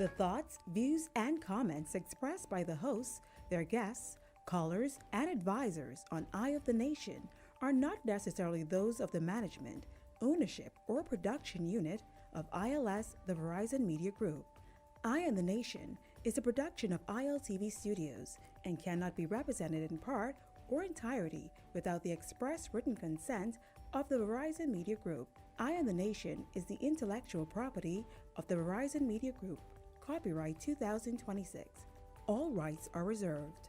The thoughts, views, and comments expressed by the hosts, their guests, callers, and advisors on Eye of the Nation are not necessarily those of the management, ownership, or production unit of ILS, the Verizon Media Group. Eye on the Nation is a production of ILTV Studios and cannot be represented in part or entirety without the express written consent of the Verizon Media Group. Eye on the Nation is the intellectual property of the Verizon Media Group. Copyright 2026. All rights are reserved.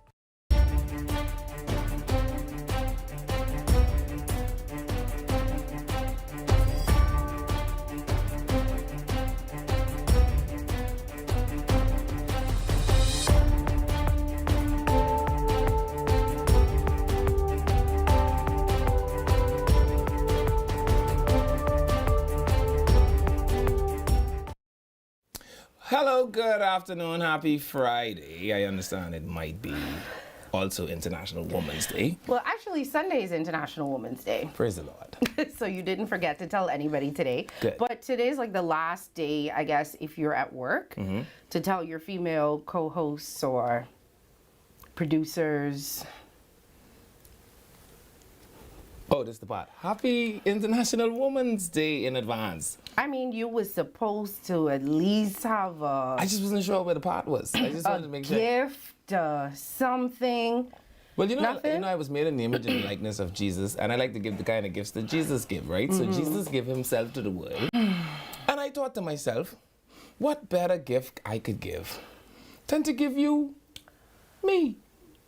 Hello, good afternoon, happy Friday. I understand it might be also International Women's Day. Well, actually, Sunday is International Women's Day. Praise the Lord. So you didn't forget to tell anybody today. Good. But today's like the last day, I guess, if you're at work, to tell your female co-hosts or producers. Oh, this is the part. Happy International Women's Day in advance. I mean, you were supposed to at least have I just wasn't sure where the part was. I just wanted to make sure. gift, something. Well, Nothing? I was made in the image and likeness of Jesus, and I like to give the kind of gifts that Jesus gave, right? So Jesus gave himself to the world. And I thought to myself, what better gift I could give than to give you me?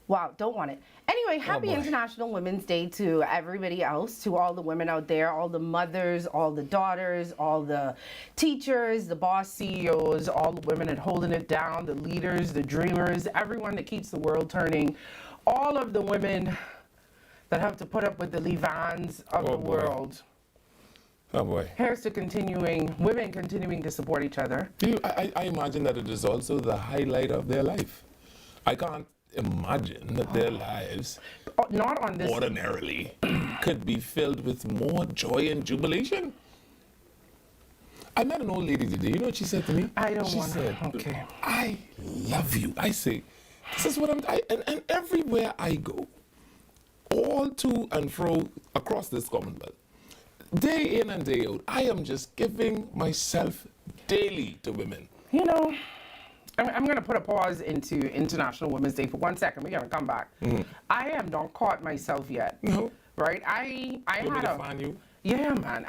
Wow, don't want it. Anyway, happy boy. International Women's Day to everybody else, to all the women out there, all the mothers, all the daughters, all the teachers, the boss CEOs, all the women that holding it down, the leaders, the dreamers, everyone that keeps the world turning, all of the women that have to put up with the leavans of the boy. world. Oh boy. Here's to women continuing to support each other. I imagine that it is also the highlight of their life. I can't imagine that their lives Not on this. ordinarily could be filled with more joy and jubilation. I met an old lady today. You know what she said to me? I don't She want said, to. Okay. I love you. I say, this is what and everywhere I go, all to and fro across this Commonwealth, day in and day out, I am just giving myself daily to women. You know, I'm going to put a pause into International Women's Day for 1 second. We're going to come back. I have not caught myself yet. No. Right? I You want me had to find you? Yeah, man.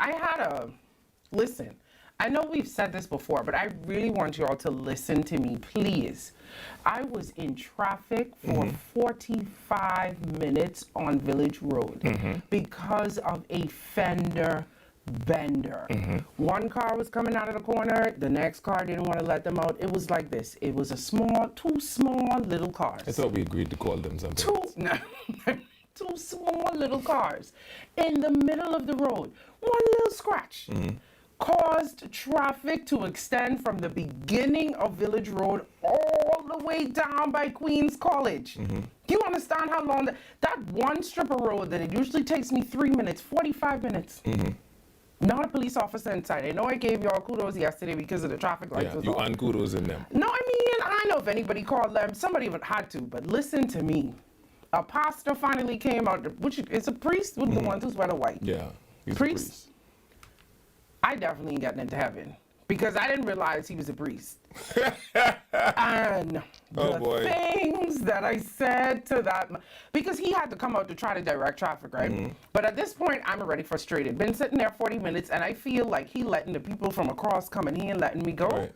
Listen, I know we've said this before, but I really want you all to listen to me, please. I was in traffic for 45 minutes on Village Road because of a fender bender. One car was coming out of the corner, the next car didn't want to let them out. It was like this. It was two small little cars. I thought we agreed to call them something. Two small little cars in the middle of the road. One little scratch caused traffic to extend from the beginning of Village Road all the way down by Queens College. Do you understand how long that one strip of road that it usually takes me 3 minutes, 45 minutes? Not a police officer inside. I know I gave y'all kudos yesterday because of the traffic lights. Yeah, was you on. unkudos in them. No, I mean, I know if anybody called them, somebody would had to, but listen to me. A pastor finally came out, which is a priest with the ones who swear white. Yeah. He's a Priest? I definitely ain't getting into heaven because I didn't realize he was a priest. And Oh, the boy. things that I said to that, because he had to come out to try to direct traffic, right? But at this point, I'm already frustrated. Been sitting there 40 minutes, and I feel like he letting the people from across come and he ain't letting me go. Right.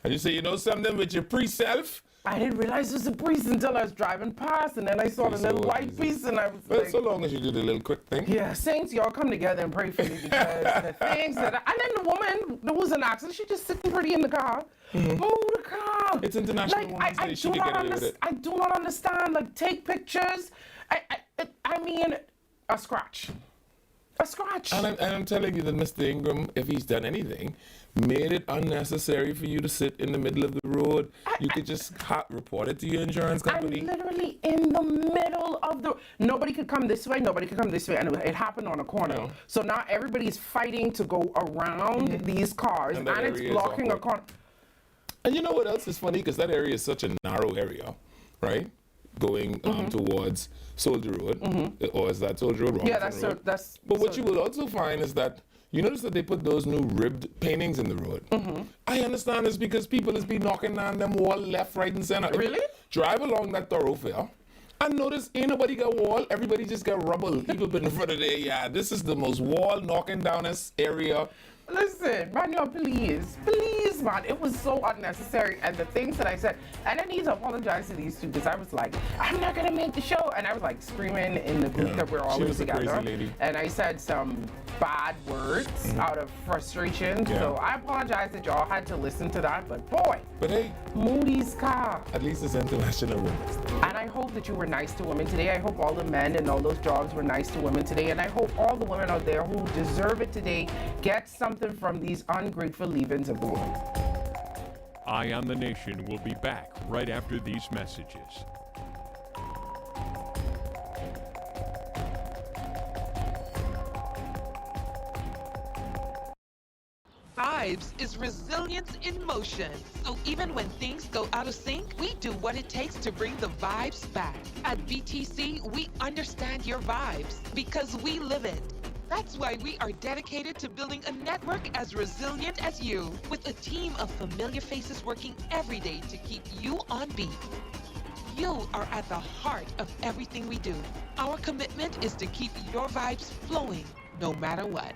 And you say, you know something with your pre-self? I didn't realize it was a priest until I was driving past, and then I saw the Praise little the Lord white Jesus. piece, and I was Well, like, so long as you do the little quick thing. yeah, saints, y'all come together and pray for me because the things that and then the woman, there was an accident, she just sitting pretty in the car. Move the car. It's International Women's Day. She can get away with it. I do not understand. Like, take pictures. I mean, a scratch. A scratch. And I'm telling you that Mr. Ingram, if he's done anything, made it unnecessary for you to sit in the middle of the road. You could just report it to your insurance company. I'm literally in the middle of the. Nobody could come this way. Nobody could come this way, and it happened on a corner. Yeah. So now everybody's fighting to go around these cars, And and, that it's area is blocking a awkward. corner. And you know what else is funny? Because that area is such a narrow area, right? Going towards Soldier Road, or is that Soldier Road? Yeah, Romington Road? that's. But what you will also find is that you notice that they put those new ribbed paintings in the road. I understand it's because people is be knocking down them wall left, right, and center. If you Really? drive along that thoroughfare and notice ain't nobody got wall, everybody just got rubble. People been in front of there. Yeah, this is the most wall knocking down this area. Listen, Manuel, please, man. It was so unnecessary. And the things that I said, and I need to apologize to these two because I was like, I'm not gonna make the show, and I was like screaming in the group that we're she always was a together. crazy lady. And I said some bad words out of frustration. Yeah. So I apologize that y'all had to listen to that. But boy, But hey, Moody's car. at least it's International Women's Day. And I hope that you were nice to women today. I hope all the men in all those jobs were nice to women today. And I hope all the women out there who deserve it today get something from these ungrateful leavings of the world. Eye on the Nation will be back right after these messages. Vibes is resilience in motion. So even when things go out of sync, we do what it takes to bring the vibes back. At BTC, we understand your vibes because we live it. That's why we are dedicated to building a network as resilient as you, with a team of familiar faces working every day to keep you on beat. You are at the heart of everything we do. Our commitment is to keep your vibes flowing, no matter what.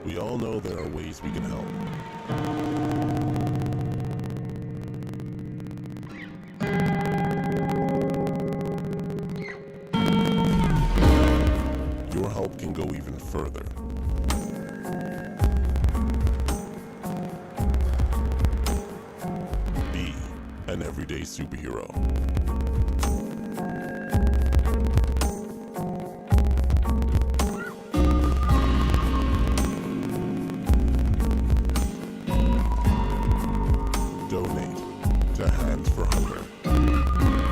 We all know there are ways we can help. Your help can go even further. Be an everyday superhero. Donate to Hands for Hunger.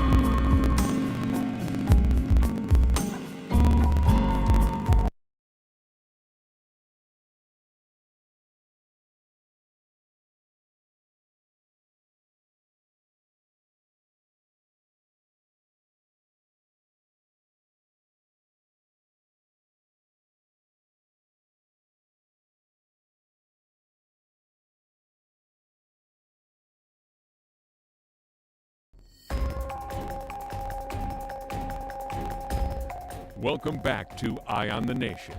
Welcome back to Eye on the Nation.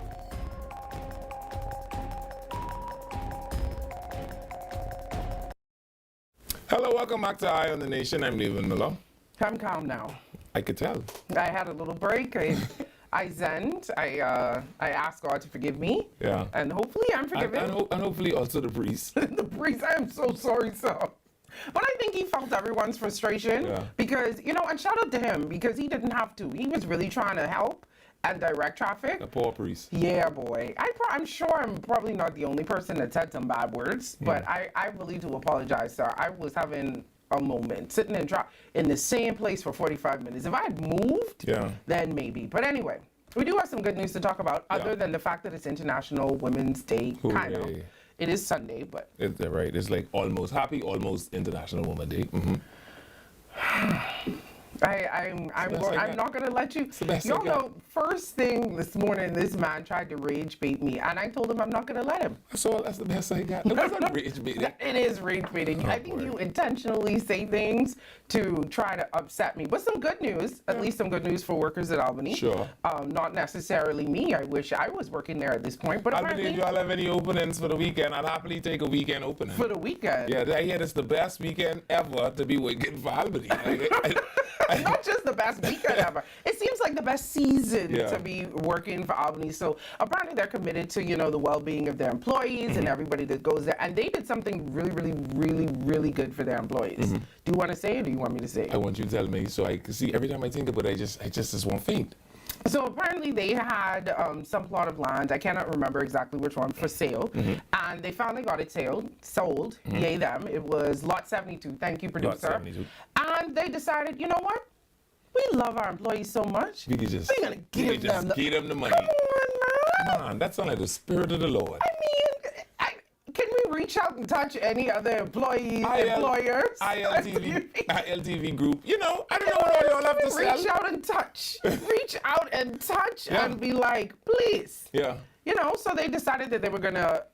Hello, welcome back to Eye on the Nation. I'm David Miller. I'm calm now. I could tell. I had a little break. I zened. I asked God to forgive me. Yeah. And hopefully I'm forgiven. And hopefully also the breeze. The priest, I am so sorry, sir. But I think he felt everyone's frustration Yeah. because, and shout out to him because he didn't have to. He was really trying to help and direct traffic. The poor priest. Yeah, boy. I'm sure I'm probably not the only person that said some bad words, but I really do apologize, sir. I was having a moment sitting in the same place for 45 minutes. If I had moved, Yeah. then maybe. But anyway, we do have some good news to talk about other Yeah. than the fact that it's International Women's Day, kind of. Hooray. It is Sunday, but It's right. It's like almost International Women's Day. I'm best I got. not gonna let you. the best I Y'all got. know, first thing this morning, this man tried to rage bait me, and I told him I'm not gonna let him. That's the best I got. It wasn't rage baiting. It is rage baiting. I think boy. you intentionally say things to try to upset me. But some good news, at least some good news for workers at Albany. Sure. Not necessarily me. I wish I was working there at this point, but I believe apparently y'all have any openings for the weekend. I'd happily take a weekend opening. for the weekend. Yeah, I hear it's the best weekend ever to be working for Albany. Not just the best weekend ever. It seems like the best season Yeah. to be working for Albany. So apparently they're committed to, the well-being of their employees Mm-hmm. and everybody that goes there. And they did something really, really, really, really good for their employees. Mm-hmm. Do you want to say it or do you want me to say it? I want you to tell me so I can see every time I think about it, I just want faint. So apparently they had some plot of land, I cannot remember exactly which one, for sale. And they finally got it sold, yay them. It was lot 72, thank you, producer. 72. And they decided, you know what? We love our employees so much. We could just, We're going to give them give them the money. Come on, man. Man, that sounds like the spirit of the Lord. I mean, can we reach out and touch any other employers? ILTV group. You know, I don't know what all y'all have to say. Reach out and touch. Reach out and touch Yeah. and be like, please. Yeah. You know, so they decided that they were going to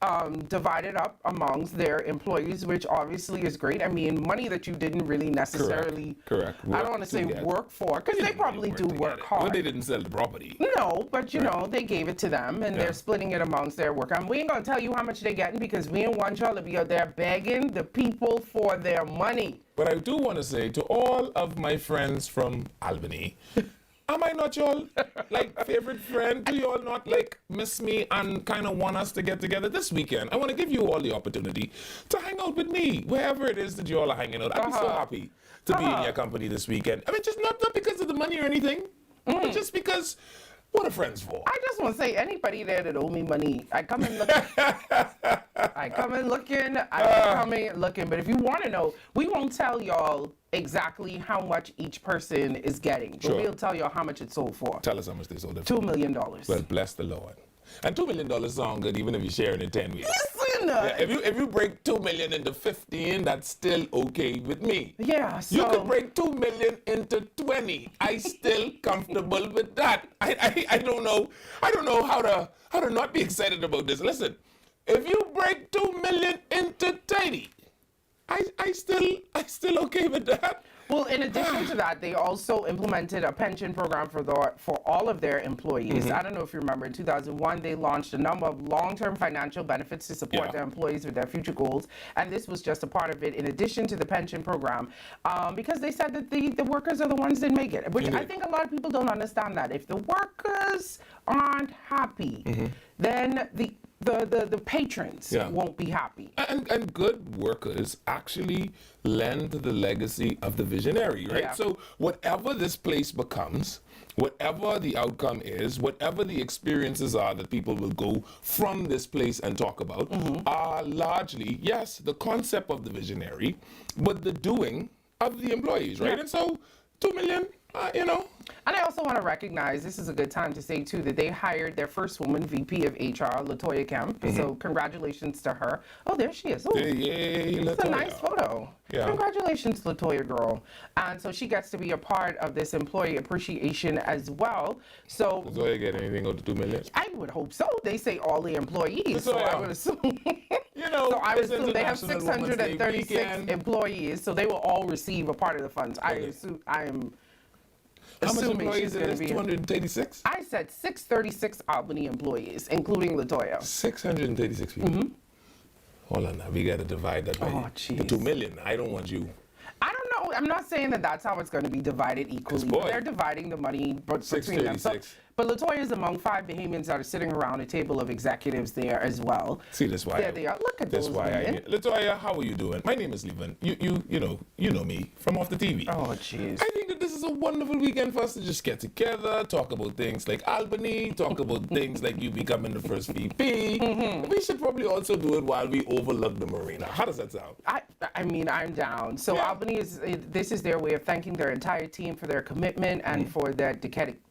divide it up amongst their employees, which obviously is great. I mean, money that you didn't really necessarily, Correct. I don't want to say get. work for, because they probably do work hard. Well, they didn't sell the property. No, but you know, they gave it to them and they're splitting it amongst their work. And we ain't going to tell you how much they're getting because we don't want y'all to be out there begging the people for their money. But I do want to say to all of my friends from Albany, am I not y'all like favorite friend? Do y'all not like miss me and kind of want us to get together this weekend? I want to give you all the opportunity to hang out with me wherever it is that you all are hanging out. I'd be so happy to be in your company this weekend. I mean, just not because of the money or anything, but just because what are friends for? I just want to say, anybody there that owe me money, I come in looking. I come in looking. But if you want to know, we won't tell y'all exactly how much each person is getting. But Sure. we'll tell y'all how much it sold for. Tell us how much they sold it for. $2 million. Well, bless the Lord. And $2 million sound good even if you share it in 10 weeks. Listen, Yeah, if you break 2 million into 15, that's still okay with me. yeah, so You could break 2 million into 20. I still comfortable with that. I don't know how to not be excited about this. Listen, if you break 2 million into 30, I still okay with that. well, in addition to that, they also implemented a pension program for all of their employees. I don't know if you remember, in 2001, they launched a number of long-term financial benefits to support Yeah. their employees with their future goals, and this was just a part of it in addition to the pension program, because they said that the workers are the ones that make it, which I Indeed. think a lot of people don't understand that. If the workers aren't happy, then the patrons Yeah. won't be happy. And good workers actually lend to the legacy of the visionary, right? Yeah. So whatever this place becomes, whatever the outcome is, whatever the experiences are that people will go from this place and talk about, are largely, yes, the concept of the visionary, but the doing of the employees, right? Yeah. And so 2 million, you know. And I also want to recognize, this is a good time to say too, that they hired their first woman VP of HR, Latoya Kemp. So congratulations to her. Oh, there she is. Oh, Yay, it's a nice Latoya. photo. Yeah. Congratulations, Latoya girl. And so she gets to be a part of this employee appreciation as well. So So you get anything out of 2 million? I would hope so. They say all the employees. So I Latoya. would assume. You know, So I would it's assume they have International Women's Day 636 weekend. employees. So they will all receive a part of the funds. I Okay. assume. I am. How much assuming employees she's it gonna is? be. 286? I said 636 Albany employees, including Latoya. 636 people. Hold on now, we got to divide that by Oh, the jeez. 2 million. I don't want you. I don't know. I'm not saying that that's how it's going to be divided equally. boy. They're dividing the money between them. So, 636. but Latoya is among 5 Bahamians that are sitting around a table of executives there as well. See, that's why. There they are. Look at That's those why women. Latoya, how are you doing? My name is Levan. You know me from off the TV. Oh, jeez. I think that this is a wonderful weekend for us to just get together, talk about things like Albany, talk about things like you becoming the first VP. We should probably also do it while we overlook the marina. How does that sound? I mean, I'm down. So Yeah. Albany this is their way of thanking their entire team for their commitment and for their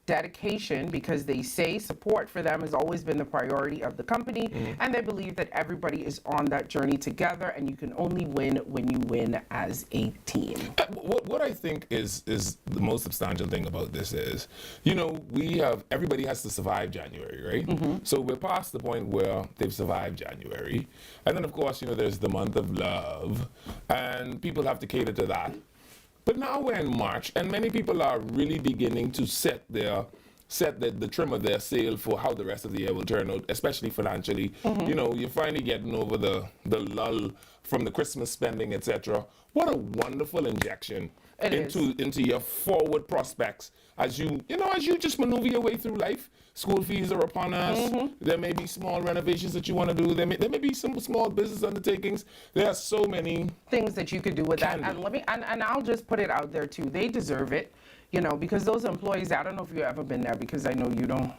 dedication, because they say support for them has always been the priority of the company, and they believe that everybody is on that journey together, and you can only win when you win as a team. What I think is the most substantial thing about this is, everybody has to survive January, right? So we're past the point where they've survived January. And then, of course, there's the month of love, and people have to cater to that. But now we're in March, and many people are really beginning to set the trim of their sail for how the rest of the year will turn out, especially financially. You're finally getting over the lull from the Christmas spending, etc. What a wonderful injection It is. into your forward prospects as you just maneuver your way through life. School fees are upon us. Mm-hmm. There may be small renovations that you want to do. There may be some small business undertakings. There are so many things that you could do with that. Can be. And I'll just put it out there too. They deserve it, because those employees, I don't know if you've ever been there, because I know you don't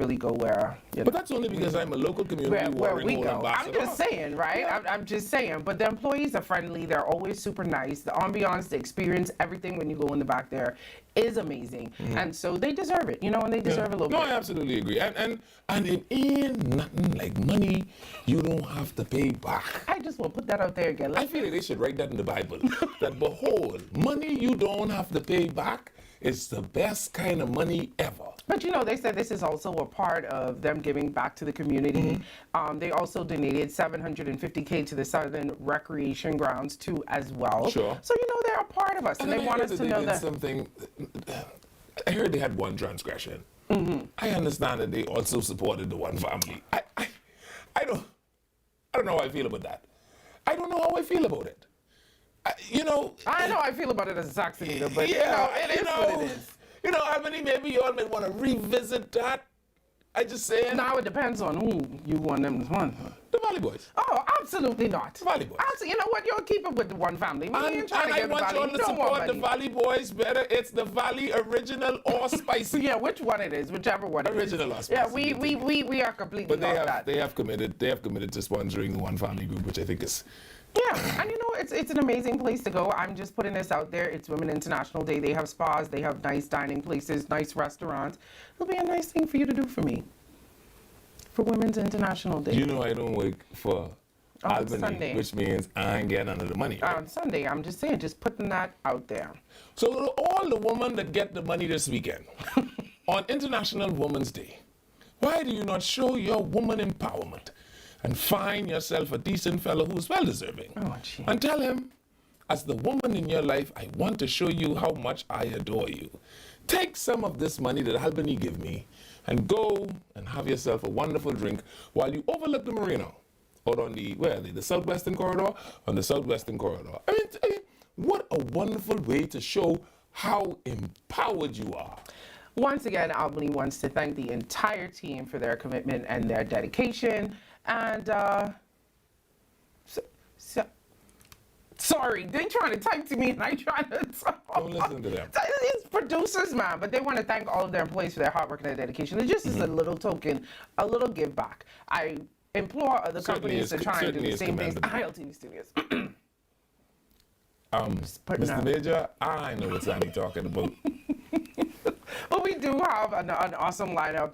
really go where, But that's only because I'm a local community where watering we hole go. I'm ambassador. just saying, right? I'm just saying. But the employees are friendly. They're always super nice. The ambiance, the experience, everything when you go in the back there is amazing. And so they deserve it, and they deserve a little No, bit. I absolutely agree. And it ain't nothing like money you don't have to pay back. I just will put that out there again. I feel like they should write that in the Bible. That behold, money you don't have to pay back is the best kind of money ever. But they said this is also a part of them giving back to the community. They also donated $750K to the Southern Recreation Grounds too, as well. Sure. So they're a part of us, and they want us to know did that. something. I heard they had one transgression. I understand that they also supported the one family. I don't know how I feel about that. I don't know how I feel about it. I know how I feel about it as a Saxon leader, but Yeah, it is what it is. How many maybe y'all may want to revisit that? I just saying. Now it depends on who you want them to want. The Valley Boys. Oh, absolutely not. Valley Boys. You know what? You'll keep it with the one family. We ain't trying to I get the want Valley. y'all to No more support the money. Valley Boys better. It's the Valley Original or Spicy. Yeah, which one it is, whichever one it is. Original or Yeah, spicy. we are completely But off that. they have committed to sponsoring the one family group, which I think is Yeah, and it's an amazing place to go. I'm just putting this out there. It's Women International Day. They have spas, they have nice dining places, nice restaurants. It'll be a nice thing for you to do for me. For Women's International Day. I don't work for Albany, Sunday. which means I ain't getting none of the money. Right? On Sunday, I'm just saying, just putting that out there. So to all the women that get the money this weekend on International Women's Day, why do you not show your woman empowerment and find yourself a decent fellow who's well deserving? Oh, gee. And tell him, as the woman in your life, I want to show you how much I adore you. Take some of this money that Albany give me and go and have yourself a wonderful drink while you overlook the marina out on the southwestern corridor, on the southwestern corridor. I mean, what a wonderful way to show how empowered you are. Once again, Albany wants to thank the entire team for their commitment and their dedication. And, sorry, they trying to type to me and I trying to talk. Don't listen to them. It's producers, man, but they want to thank all of their employees for their hard work and their dedication. It just is a little token, a little give back. I implore other Certainly companies to is- try and do certainly the is same things. commendable. ILTV Studios. putting Mr. out- Major, I know what Sandy talking about. Well, we do have an awesome lineup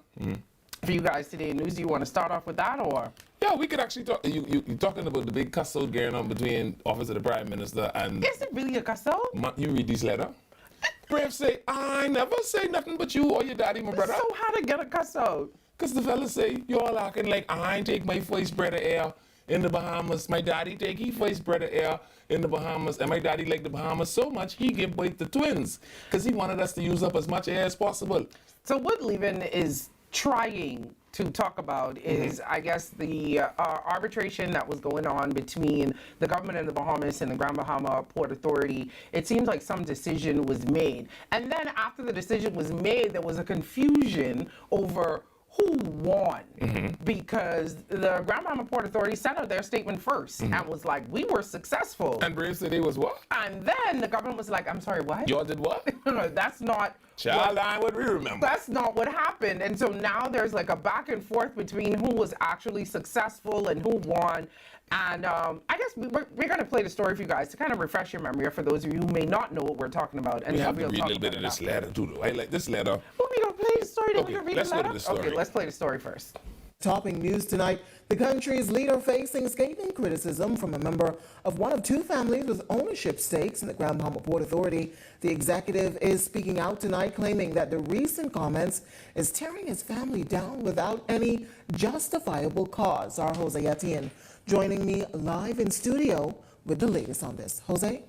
for you guys today. News, do you want to start off with that or? Yeah, we could actually talk. You're talking about the big cuss-out going on between Office of the Prime Minister and... Is it really a cusso? You read this letter? Brave say, I never say nothing but you or your daddy, my brother. So how to get a cusso? Because the fella say, y'all acting like I ain't take my first breath of air in the Bahamas. My daddy take his first breath of air in the Bahamas. And my daddy liked the Bahamas so much, he gave birth to twins. Because he wanted us to use up as much air as possible. So what Levin is trying to talk about is, I guess, the arbitration that was going on between the government of the Bahamas and the Grand Bahama Port Authority. It seems like some decision was made. And then after the decision was made, there was a confusion over who won, because the Grand Bahama Port Authority sent out their statement first and was like, we were successful. And Brave said they was what? And then the government was like, I'm sorry, what? Y'all did what? That's not Child, I what we remember. that's not what happened. And so now there's like a back and forth between who was actually successful and who won. And I guess we're going to play the story for you guys to kind of refresh your memory, or for those of you who may not know what we're talking about. And We then have to we'll read a talk little bit about of this it letter too, though. I like this letter. Well, we going to play the story, then Okay, we going to read let's the go to letter? the story. Okay, let's play the story first. Topping news tonight, the country's leader facing scathing criticism from a member of one of two families with ownership stakes in the Grand Bahama Port Authority. The executive is speaking out tonight, claiming that the recent comments is tearing his family down without any justifiable cause. Our Jose Etienne joining me live in studio with the latest on this. Jose?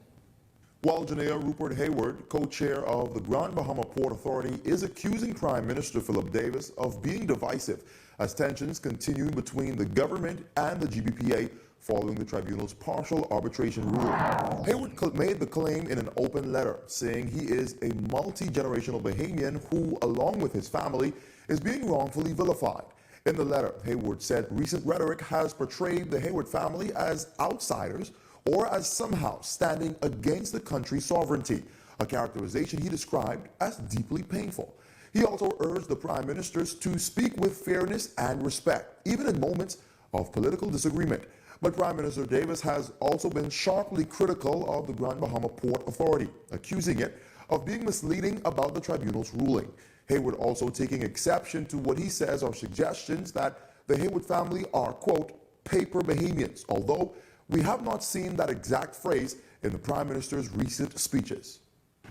While Janea Rupert Hayward, co-chair of the Grand Bahama Port Authority, is accusing Prime Minister Philip Davis of being divisive as tensions continue between the government and the GBPA following the tribunal's partial arbitration ruling. Hayward made the claim in an open letter, saying he is a multi-generational Bahamian who, along with his family, is being wrongfully vilified. In the letter, Hayward said recent rhetoric has portrayed the Hayward family as outsiders or as somehow standing against the country's sovereignty, a characterization he described as deeply painful. He also urged the Prime Ministers to speak with fairness and respect, even in moments of political disagreement. But Prime Minister Davis has also been sharply critical of the Grand Bahama Port Authority, accusing it of being misleading about the tribunal's ruling. Hayward also taking exception to what he says are suggestions that the Hayward family are, quote, paper Bahamians, although we have not seen that exact phrase in the Prime Minister's recent speeches.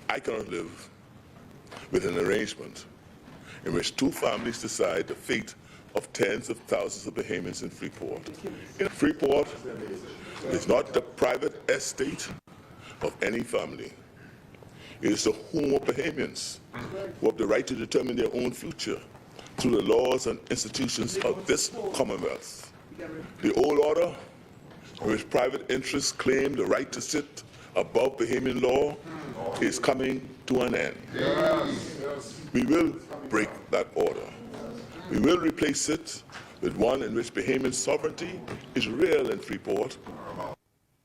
I cannot live with an arrangement in which two families decide the fate of tens of thousands of Bahamians in Freeport. In Freeport is not the private estate of any family. It is the home of Bahamians who have the right to determine their own future through the laws and institutions of this Commonwealth. The old order, in which private interests claim the right to sit above Bahamian law, is coming to an end. We will break that order. We will replace it with one in which Bahamian sovereignty is real in Freeport.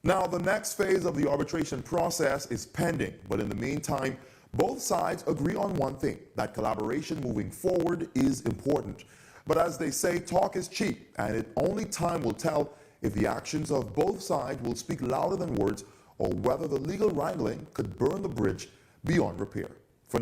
Now, the next phase of the arbitration process is pending, but in the meantime, both sides agree on one thing, that collaboration moving forward is important. But as they say, talk is cheap, and only time will tell if the actions of both sides will speak louder than words or whether the legal wrangling could burn the bridge beyond repair. For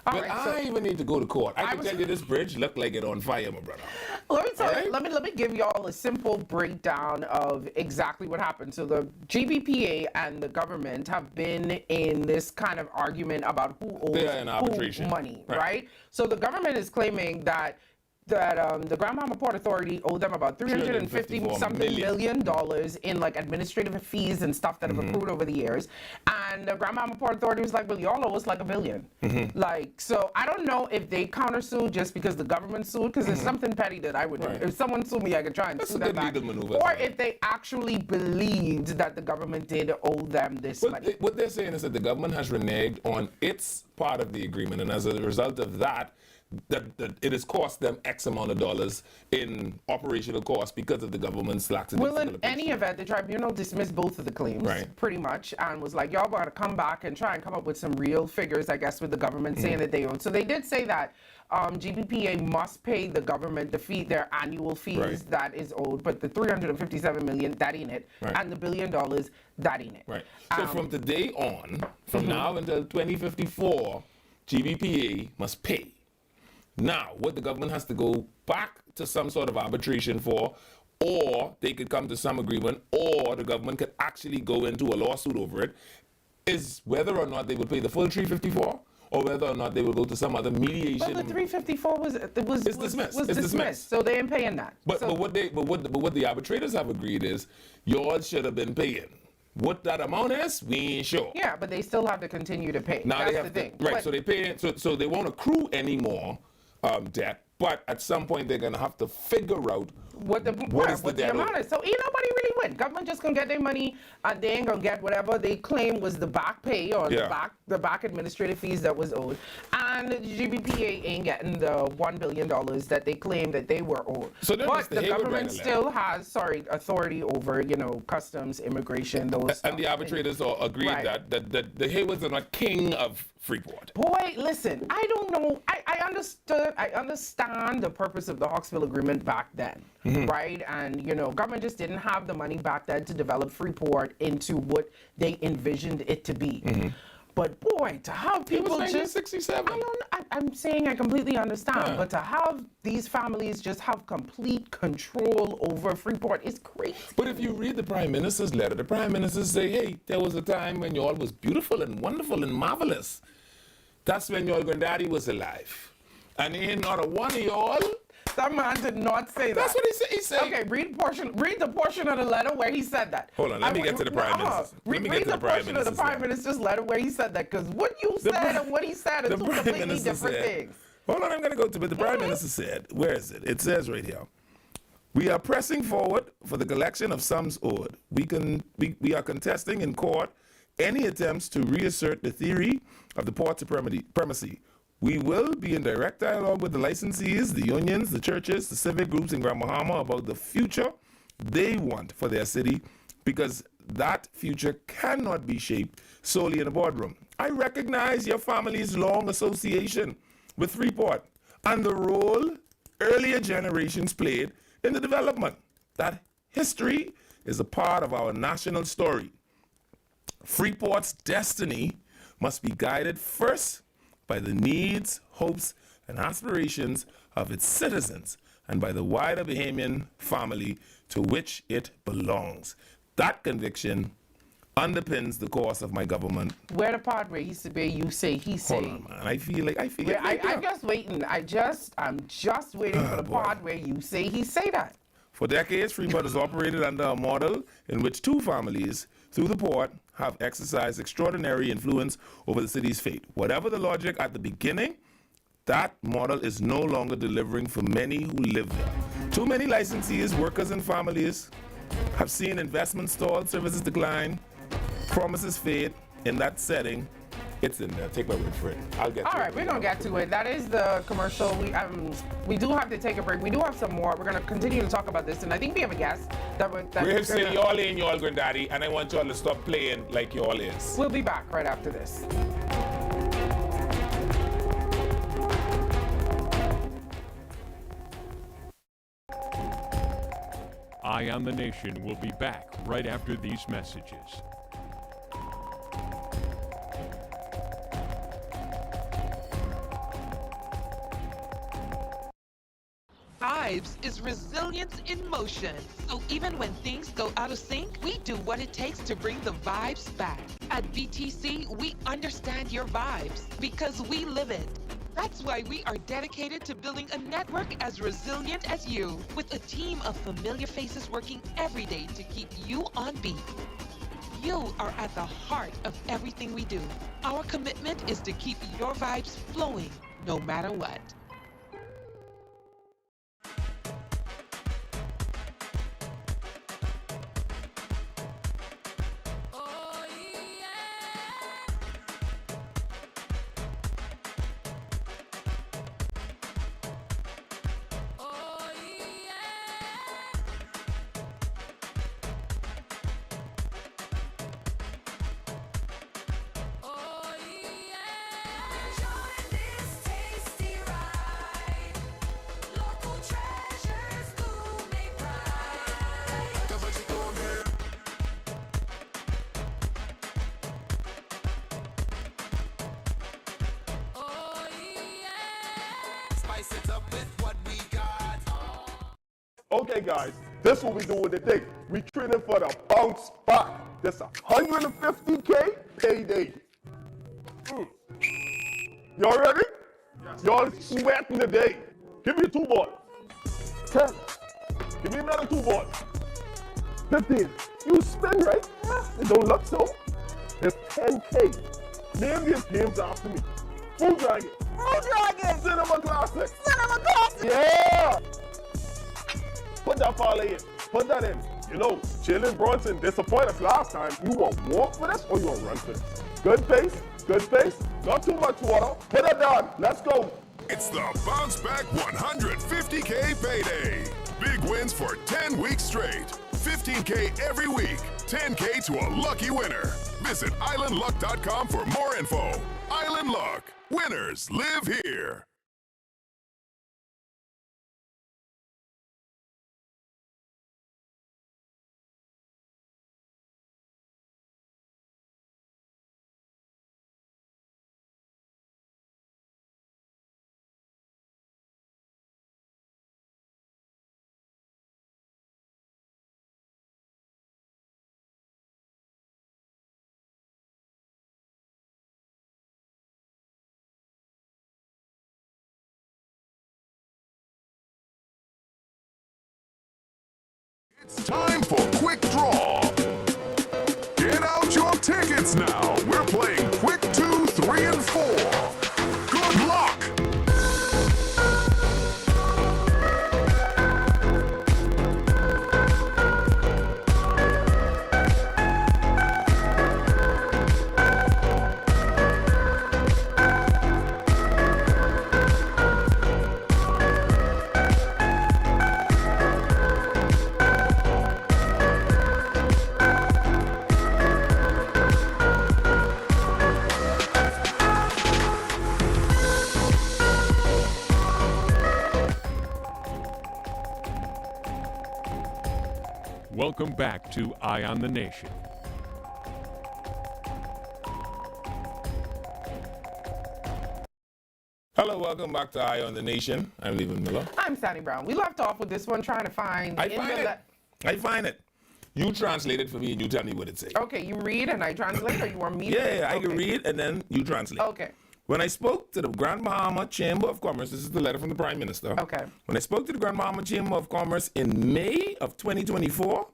But I ain't even need to go to court. I can tell you this bridge looked like it on fire, my brother. Let me tell All right? you, let me give y'all a simple breakdown of exactly what happened. So the GBPA and the government have been in this kind of argument about who They are in owes arbitration. who money, Right. right? So the government is claiming that the Grand Bahama Port Authority owed them about $350 something million in like administrative fees and stuff that have accrued over the years. And the Grand Bahama Port Authority was like, well, y'all owe us like $1 billion. Like, so I don't know if they countersued just because the government sued, because it's something petty that I would do. Right. If someone sued me, I could try and That's sue a them good back. legal maneuver. Or if they actually believed that the government did owe them this money. What they're saying is that the government has reneged on its part of the agreement, and as a result of that, that it has cost them X amount of dollars in operational costs because of the government's laxity. Well, in any event, the tribunal dismissed both of the claims, Right. pretty much, and was like, y'all got to come back and try and come up with some real figures, I guess, with the government saying that they owed. So they did say that GBPA must pay the government the fee, their annual fees Right. that is owed, but the $357 million, that ain't it, Right. and the $1 billion, that ain't it. Right. So from today on, from now until 2054, GBPA must pay. Now, what the government has to go back to some sort of arbitration for, or they could come to some agreement, or the government could actually go into a lawsuit over it, is whether or not they will pay the full 354, or whether or not they will go to some other mediation. Well, the 354 was dismissed. Was It's dismissed, dismissed. so they ain't paying that. But So- what the arbitrators have agreed is, y'all should have been paying. What that amount is, we ain't sure. yeah, but they still have to continue to pay. Now That's they have the thing. right? But- So they pay. So they won't accrue any more debt. But at some point they're gonna have to figure out what the debt amount is. So ain't nobody really win. Government just gonna get their money and they ain't gonna get whatever they claim was the back pay or Yeah. the back administrative fees that was owed. And the GBPA ain't getting the $1 billion that they claim that they were owed. So then but Mr. the Hayward government write a still has authority over, customs, immigration, those and the stuff. arbitrators all agreed Right. that the Haywards are not king of Freeport. Boy, listen, I don't know. I understand the purpose of the Hawksville Agreement back then, Mm-hmm. right? And, government just didn't have the money back then to develop Freeport into what they envisioned it to be. But boy, to have It people was just... 1967. I'm saying I completely understand, Yeah. but to have these families just have complete control over Freeport is crazy. But if you read the Prime Minister's letter, the Prime Minister say, hey, there was a time when y'all was beautiful and wonderful and marvelous. That's when your granddaddy was alive. And ain't not a one of y'all That man did not say that. That's what he said. He said. Okay, read the portion of the letter where he said that. Hold on, let me get to the Prime Minister. Read the portion of the Prime Minister's letter where he said that, because what you said and what he said are two completely different things. Hold on, I'm going to go to it. But the Prime Minister said, where is it? It says right here. We are pressing forward for the collection of sums owed. We are contesting in court any attempts to reassert the theory of the port supremacy. We will be in direct dialogue with the licensees, the unions, the churches, the civic groups in Grand Bahama about the future they want for their city, because that future cannot be shaped solely in a boardroom. I recognize your family's long association with Freeport and the role earlier generations played in the development. That history is a part of our national story. Freeport's destiny must be guided first by the needs, hopes, and aspirations of its citizens and by the wider Bahamian family to which it belongs. That conviction underpins the course of my government. Where the part where you say he say? Hold on, man. I feel like I'm just waiting. I'm just waiting for the part where you say he say that. For decades, Freeport has operated under a model in which two families, through the port, have exercised extraordinary influence over the city's fate. Whatever the logic at the beginning, that model is no longer delivering for many who live there. Too many licensees, workers, and families have seen investments stall, services decline, promises fade. In that setting, it's in there. Take my word for it. I'll get to it. All right, we're going to get to it. That is the commercial. We do have to take a break. We do have some more. We're going to continue to talk about this, and I think we have a guest We're saying y'all ain't y'all granddaddy, and I want y'all to stop playing like y'all is. We'll be back right after this. Eye on the Nation will be back right after these messages. Vibes is resilience in motion. So even when things go out of sync, we do what it takes to bring the vibes back. At BTC, we understand your vibes because we live it. That's why we are dedicated to building a network as resilient as you, with a team of familiar faces working every day to keep you on beat. You are at the heart of everything we do. Our commitment is to keep your vibes flowing no matter what. Okay, guys, this is what we doing today. We training for the bounce back. This 150K payday. Y'all ready? Yes. Y'all sweating today. Give me 2 balls. 10. Give me another 2 balls. 15. You spin, right? It don't look so. It's 10K. Name these games after me. Food Dragon. Food Dragon. Cinema Classic. Cinema Classic. Yeah. Put that parlay in. Put that in. You know, Jalen Brunson disappointed us last time. You want to walk for this or you want to run for this? Good pace. Good pace. Not too much water. Put it down. Let's go. It's the Bounce Back 150K payday. Big wins for 10 weeks straight. 15K every week. 10K to a lucky winner. Visit islandluck.com for more info. Island Luck. Winners live here. It's time for Quick Draw. Get out your tickets now. We're playing Quick 2, 3, and 4. Good luck. Welcome back to Eye on the Nation. Hello, welcome back to Eye on the Nation. I'm Leland Miller. I'm Sandy Brown. We left off with this one trying to find. I find it. You translate it for me and you tell me what it says. Okay, you read and I translate, or you want me to? Yeah, I can Okay. read and then you translate. Okay. When I spoke to the Grand Bahama Chamber of Commerce, this is the letter from the Prime Minister. Okay. When I spoke to the Grand Bahama Chamber of Commerce in May of 2024,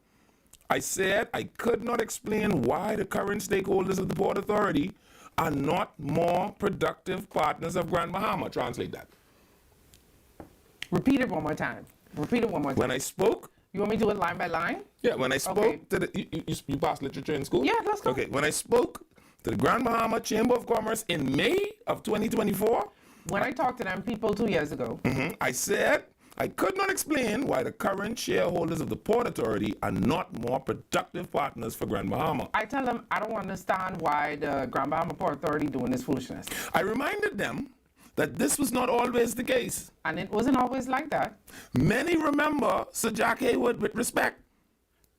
I said I could not explain why the current stakeholders of the Port Authority are not more productive partners of Grand Bahama. Translate that. Repeat it one more time. Repeat it one more time. When I spoke, You want me to do it line by line? yeah, when I spoke Okay. to the, you passed literature in school? Yeah, let's go. Okay, when I spoke to the Grand Bahama Chamber of Commerce in May of 2024, When I talked to them people 2 years ago, I said I could not explain why the current shareholders of the Port Authority are not more productive partners for Grand Bahama. I tell them I don't understand why the Grand Bahama Port Authority doing this foolishness. I reminded them that this was not always the case. And it wasn't always like that. Many remember Sir Jack Hayward with respect.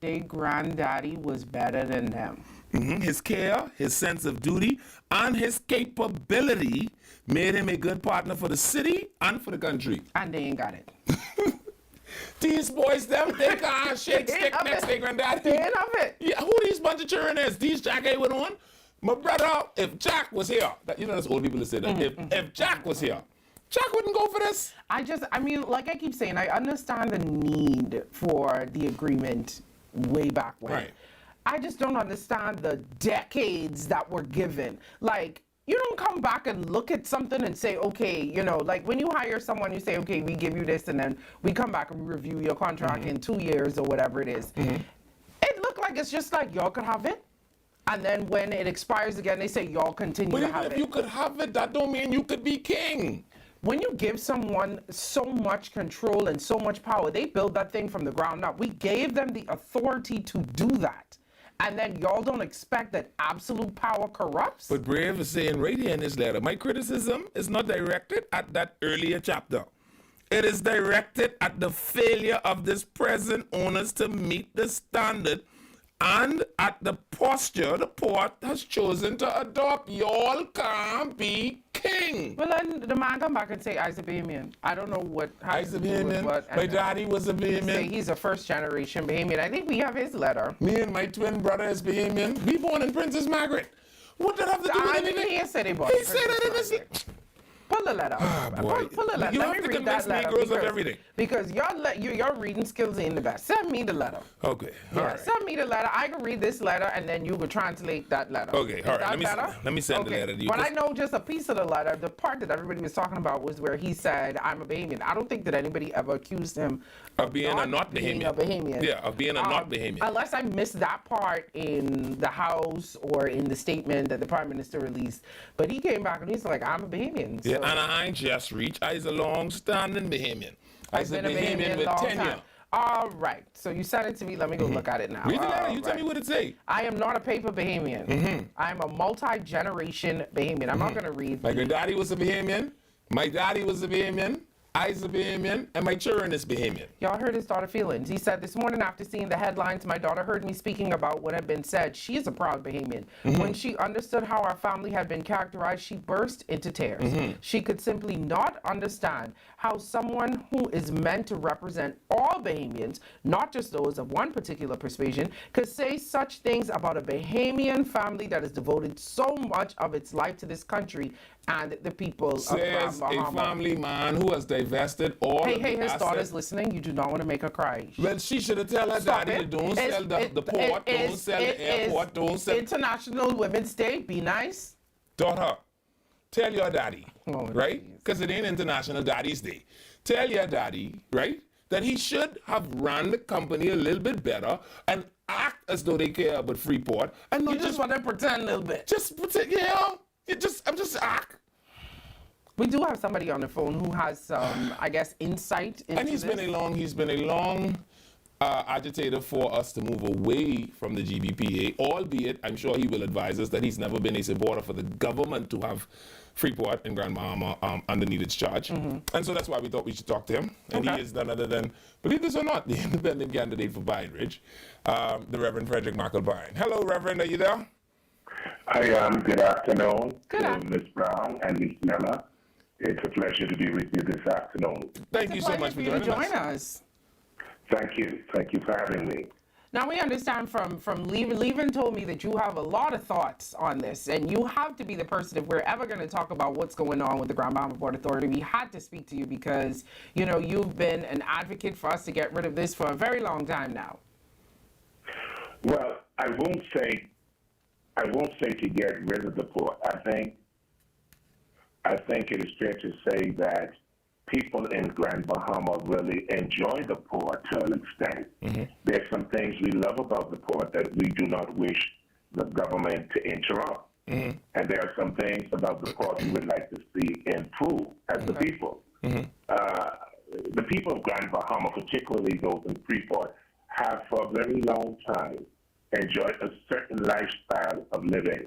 Their granddaddy was better than them. His care, his sense of duty, and his capability made him a good partner for the city and for the country. And they ain't got it. These boys, them, they can't shake stick next to their granddaddy. They ain't have it. Yeah, who these bunch of children is? These Jack Hayward on? My brother, if Jack was here, you know, that's old people that say that. If Jack was here, Jack wouldn't go for this. I mean, like I keep saying, I understand the need for the agreement way back when. Right. I just don't understand the decades that were given. Like, you don't come back and look at something and say, okay, you know, like when you hire someone, you say, okay, we give you this, and then we come back and we review your contract in 2 years or whatever it is. It looked like it's just like y'all could have it. And then when it expires again, they say y'all continue But to even have if it. you could have it, that don't mean you could be king. When you give someone so much control and so much power, they build that thing from the ground up. We gave them the authority to do that. And then y'all don't expect that absolute power corrupts? But Brave is saying right here in this letter, my criticism is not directed at that earlier chapter. It is directed at the failure of this present owners to meet the standard and at the posture the port has chosen to adopt. Y'all can't be king. Well, then the man come back and say, I's a Bahamian. I don't know what has to do with Bahamian. what. My daddy was a Say Bahamian. he's a first generation Bahamian. I think we have his letter. Me and my twin brother is Bahamian. We born in Princess Margaret. What did that have to do with I didn't anything? hear say they bought He it. said that in his... Pull the letter. boy. Pull the letter. You Let have me to read convince that letter. Negroes of everything. Because your reading skills ain't the best. Send me the letter. Okay, all Yeah, right. send me the letter. I can read this letter, and then you will translate that letter. Okay, Is all right. that Let me better? let me send the letter to you. But I 'cause- know just a piece of the letter. The part that everybody was talking about was where he said, "I'm a Bahamian." I don't think that anybody ever accused him Of being a not being Bahamian. a Bahamian. Yeah, of being a not Bahamian. Unless I missed that part in the House or in the statement that the Prime Minister released. But he came back and he's like, "I'm a Bahamian." Yeah, So- and I ain't just reach. I's a long-standing Bahamian. I's a I've been a Bahamian with long tenure. time. All right. So you sent it to me. Let me go look at it now. Read the letter. All You tell me what it say. I am not a paper Bahamian. I'm a multi-generation Bahamian. I'm not going to read. My granddaddy was a Bahamian. My daddy was a Bahamian. I's a Bahamian, and my children is Bahamian. Y'all heard his daughter feelings. He said, this morning after seeing the headlines, my daughter heard me speaking about what had been said. She is a proud Bahamian. When she understood how our family had been characterized, she burst into tears. She could simply not understand how someone who is meant to represent all Bahamians, not just those of one particular persuasion, could say such things about a Bahamian family that has devoted so much of its life to this country and the people of Says Grand a Bahama. family man who has divested all Hey, of hey, the his assets. daughter's listening. You do not want to make her cry. Well, she should have tell her Stop daddy, it. don't It's- sell the port, don't sell the airport, don't sell... International Women's Day. Be nice. Daughter, tell your daddy, Oh, right? Because it ain't International Daddy's Day. Tell your daddy, right, that he should have run the company a little bit better and act as though they care about Freeport and not You just want to pretend a little bit. just pretend, I'm just act. We do have somebody on the phone who has, I guess, insight into And he's this. been a long agitator for us to move away from the GBPA, albeit I'm sure he will advise us that he's never been a supporter for the government to have Freeport in Grand Bahama underneath its charge. And so that's why we thought we should talk to him. And Okay. he is none other than, believe this or not, the independent candidate for Pine Ridge, the Reverend Frederick McElpine. Hello, Reverend, are you there? I am. Good afternoon Good to afternoon. Ms. Brown and Ms. Miller. It's a pleasure to be with you this afternoon. Thank you so much for you to joining join us. us. Thank you. Thank you for having me. Now we understand from Levin told me that you have a lot of thoughts on this, and you have to be the person, if we're ever going to talk about what's going on with the Grand Bahama Port Authority, we had to speak to you because, you know, you've been an advocate for us to get rid of this for a very long time now. Well, I won't say to get rid of the port. I think it is fair to say that people in Grand Bahama really enjoy the port to an extent. There's some things we love about the port that we do not wish the government to interrupt. And there are some things about the port we would like to see improve as the people. The people of Grand Bahama, particularly those in Freeport, have for a very long time enjoyed a certain lifestyle of living.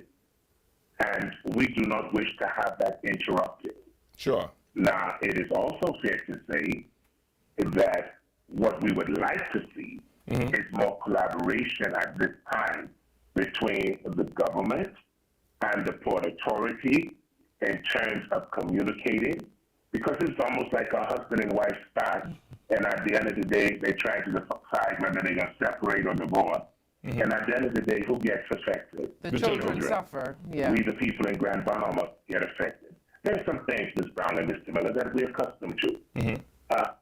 And we do not wish to have that interrupted. Sure. Now, it is also fair to say that what we would like to see is more collaboration at this time between the government and the Port Authority in terms of communicating, because it's almost like a husband and wife spat, and at the end of the day, they're trying to decide whether they're going to separate or divorce. And at the end of the day, who gets affected? The children suffer. Yeah. We, the people in Grand Bahama, get affected. There are some things, Ms. Brown and Mr. Miller, that we're accustomed to.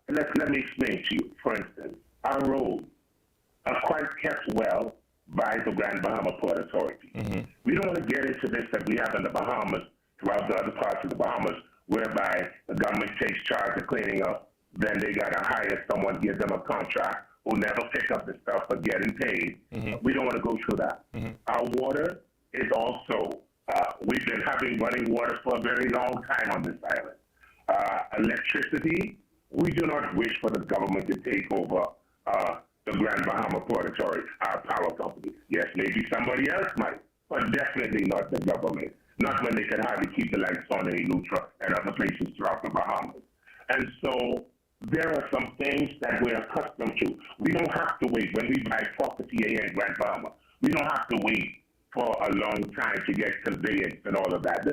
Let me explain to you. For instance, our roads are quite kept well by the Grand Bahama Port Authority. We don't want to get into this that we have in the Bahamas, throughout the other parts of the Bahamas, whereby the government takes charge of cleaning up, then they got to hire someone, give them a contract, who never pick up the stuff but getting paid. We don't want to go through that. Our water is also, we've been having running water for a very long time on this island. Electricity, we do not wish for the government to take over the Grand Bahama Port Authority, our power company. Yes, maybe somebody else might, but definitely not the government. Not when they can hardly keep the lights on in Eleuthera and other places throughout the Bahamas. And so there are some things that we're accustomed to. We don't have to wait. When we buy property here in Grand Bahama, we don't have to wait for a long time to get conveyance and all of that.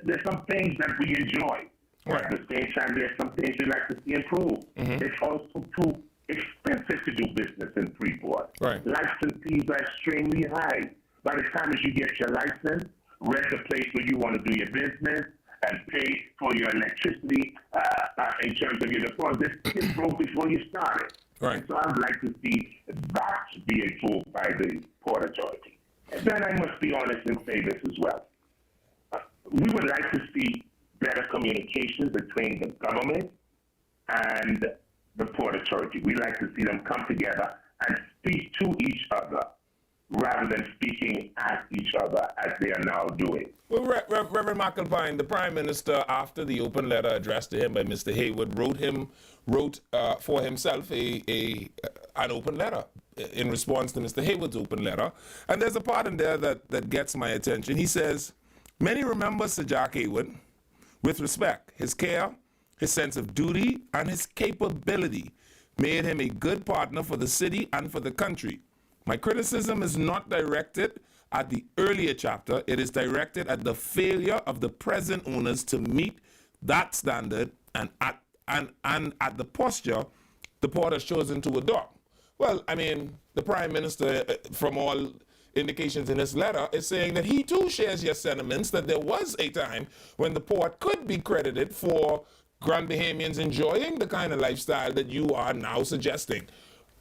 There's some things that we enjoy. Right. At the same time, there's some things we like to see improve. It's also too expensive to do business in Freeport. Right. License fees are extremely high. By the time as you get your license, rent the place where you want to do your business, and pay for your electricity in terms of your deposit, it's broke before you started. Right. So I'd like to see that be improved by the Port Authority. And then I must be honest and say this as well. We would like to see better communication between the government and the Port Authority. We like to see them come together and speak to each other rather than speaking at each other as they are now doing. Well, Reverend McElpine, the Prime Minister, after the open letter addressed to him by Mr. Hayward, wrote for himself an open letter in response to Mr. Hayward's open letter. And there's a part in there that gets my attention. He says, many remember Sir Jack Hayward with respect. His care, his sense of duty, and his capability made him a good partner for the city and for the country. My criticism is not directed at the earlier chapter. It is directed at the failure of the present owners to meet that standard and at the posture the port has chosen to adopt. Well, I mean, the Prime Minister, from all indications in his letter, is saying that he too shares your sentiments that there was a time when the port could be credited for Grand Bahamians enjoying the kind of lifestyle that you are now suggesting.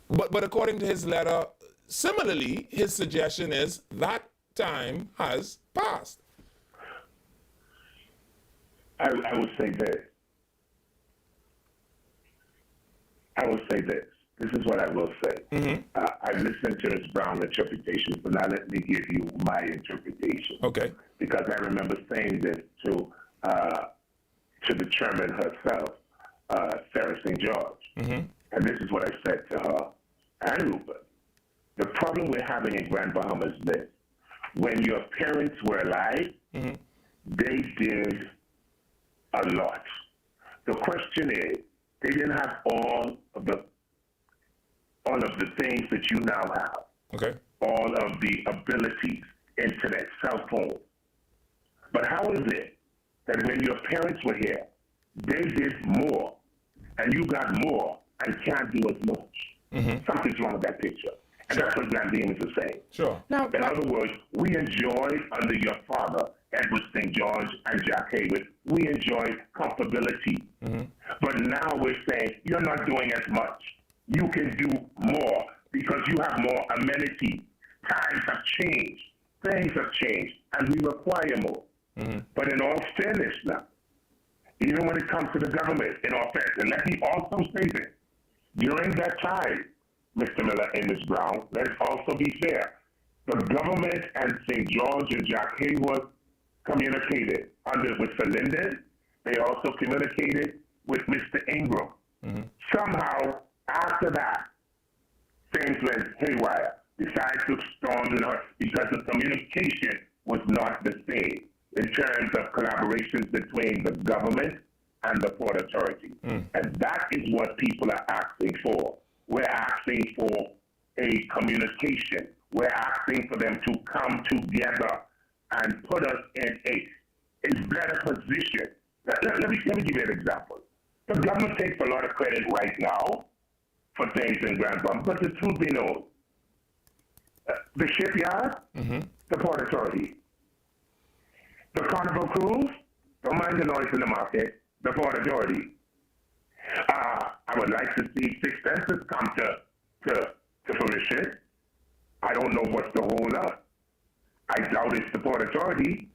But according to his letter, similarly, his suggestion is that time has passed. I would say this. This is what I will say. I listened to Ms. Brown's interpretation, but now let me give you my interpretation. Okay. Because I remember saying this to the chairman herself, Sarah St. George. And this is what I said to her and Rupert. The problem we're having in Grand Bahama is this. When your parents were alive, they did a lot. The question is, they didn't have all of the things that you now have. Okay. All of the abilities, internet, cell phone. But how is it that when your parents were here, they did more, and you got more and can't do as much? Something's wrong with that picture. And that's what Grand Bahamians are saying. Sure. Now, in other words, we enjoyed under your father, Edward St. George and Jack Haywood, we enjoyed comfortability. But now we're saying, you're not doing as much. You can do more because you have more amenities. Times have changed. Things have changed, and we require more. But in all fairness now, even when it comes to the government, in all fairness, and let me also say this, during that time, Mr. Miller and Ms. Brown, let's also be fair. The government and St. George and Jack Haywood communicated with Sir Linden. They also communicated with Mr. Ingram. Somehow, after that, things went haywire. Besides the storms and all, because the communication was not the same in terms of collaborations between the government and the Port Authority. And that is what people are asking for. We're asking for a communication. We're asking for them to come together and put us in a better position. Let me give you an example. The government takes a lot of credit right now for things in Grand Bahama, but the truth be known, the shipyard, the Port Authority, the Carnival Cruise, don't mind the noise in the market, the Port Authority. I would like to see Six Senses come to fruition. I don't know what's the hold up. I doubt it's the Port Authority.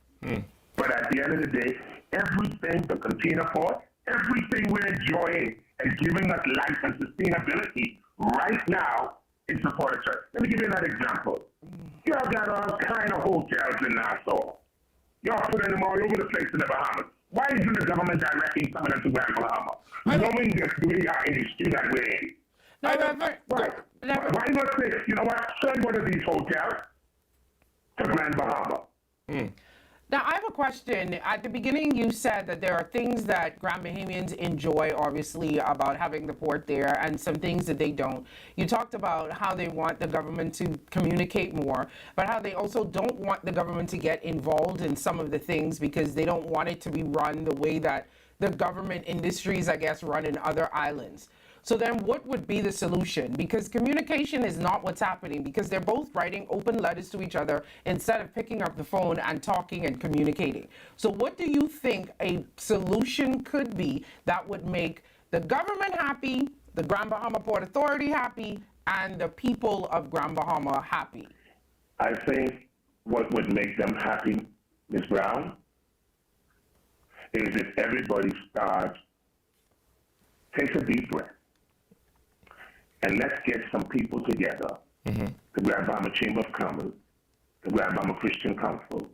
But at the end of the day, everything, the container port, everything we're enjoying and giving us life and sustainability right now is the Port Authority. Let me give you another example. Y'all got all kind of hotels in Nassau. Y'all putting them all over the place in the Bahamas. Why isn't the government directing some of them to Grand Bahama? Knowing that we are in the street that we're in. Why not say, you know what, send one of these hotels to Grand Bahama? Now, I have a question. At the beginning, you said that there are things that Grand Bahamians enjoy, obviously, about having the port there, and some things that they don't. You talked about how they want the government to communicate more, but how they also don't want the government to get involved in some of the things because they don't want it to be run the way that the government industries, I guess, run in other islands. So then what would be the solution? Because communication is not what's happening, because they're both writing open letters to each other instead of picking up the phone and talking and communicating. So what do you think a solution could be that would make the government happy, the Grand Bahama Port Authority happy, and the people of Grand Bahama happy? I think what would make them happy, Ms. Brown, is if everybody starts, take a deep breath, and let's get some people together, the Grand Bahama Chamber of Commerce, the Grand Bahama Christian Council,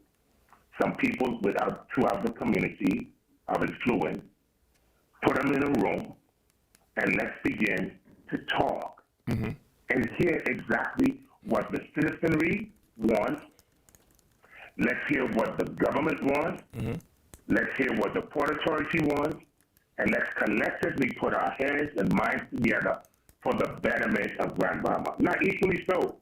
some people throughout the community of influence, put them in a room, and let's begin to talk and hear exactly what the citizenry wants. Let's hear what the government wants. Let's hear what the Port Authority wants. And let's collectively put our heads and minds together for the betterment of Grand Bahama. Not equally so.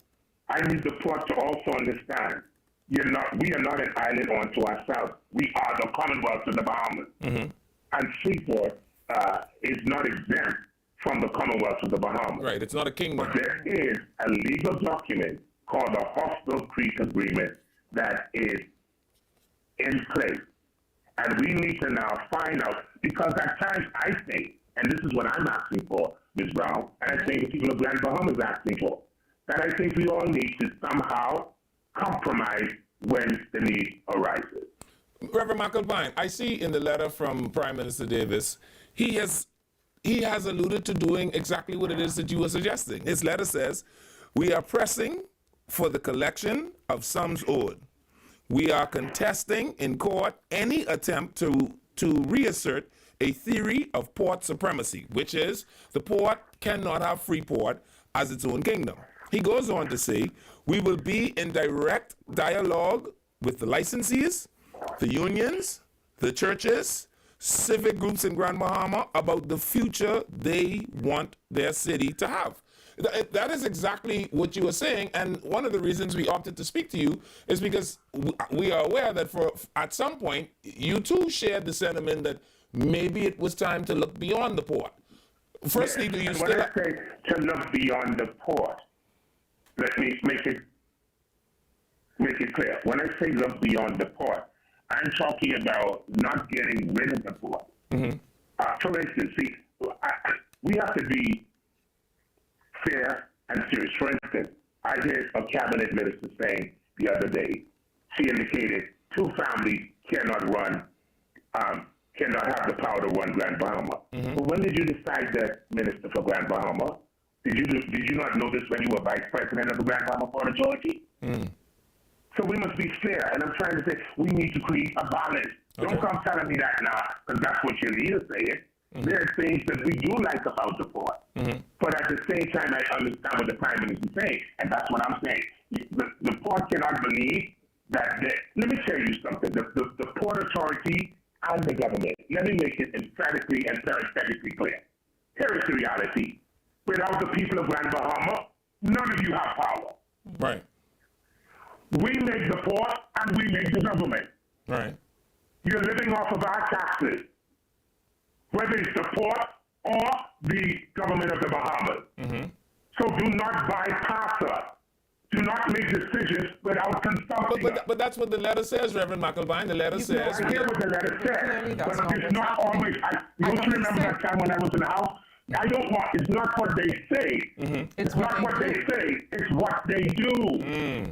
I need the port to also understand we are not an island unto ourselves. We are the Commonwealth of the Bahamas. And Freeport is not exempt from the Commonwealth of the Bahamas. Right, it's not a kingdom. But there is a legal document called the Hostel Creek Agreement that is in place. And we need to now find out, because at times I think, and this is what I'm asking for, Ms. Brown, and I think the people of Grand Bahama is asking for, that I think we all need to somehow compromise when the need arises. Reverend McAlpine, I see in the letter from Prime Minister Davis, he has alluded to doing exactly what it is that you were suggesting. His letter says, we are pressing for the collection of sums owed. We are contesting in court any attempt to reassert a theory of port supremacy, which is the port cannot have Freeport as its own kingdom. He goes on to say, we will be in direct dialogue with the licensees, the unions, the churches, civic groups in Grand Bahama about the future they want their city to have. That is exactly what you were saying, and one of the reasons we opted to speak to you is because we are aware that at some point, you too shared the sentiment that maybe it was time to look beyond the port. Firstly, yes. Do you and still... When I say to look beyond the port, let me make it clear. When I say look beyond the port, I'm talking about not getting rid of the port. For instance, see, we have to be fair and serious. For instance, I heard a cabinet minister saying the other day, she indicated 2 families cannot have the power to run Grand Bahama. But when did you decide that, Minister for Grand Bahama? Did you not know this when you were Vice President of the Grand Bahama Port Authority? So we must be fair, and I'm trying to say we need to create a balance. Okay. Don't come telling me that now, because that's what your leader said. There are things that we do like about the port. But at the same time, I understand what the Prime Minister is saying, and that's what I'm saying. The port cannot believe that, let me tell you something, the Port Authority and the government, let me make it emphatically and parenthetically clear. Here is the reality. Without the people of Grand Bahama, none of you have power. Right. We make the port and we make the government. Right. You're living off of our taxes, whether it's the port or the government of the Bahamas. So do not bypass us. Do not make decisions without consulting us. But that's what the letter says, Reverend McAlpine. The letter says... I hear what the letter says, but it's not always... Don't you remember that time when I was in the House? It's not what they say. It's not what they say, it's what they do.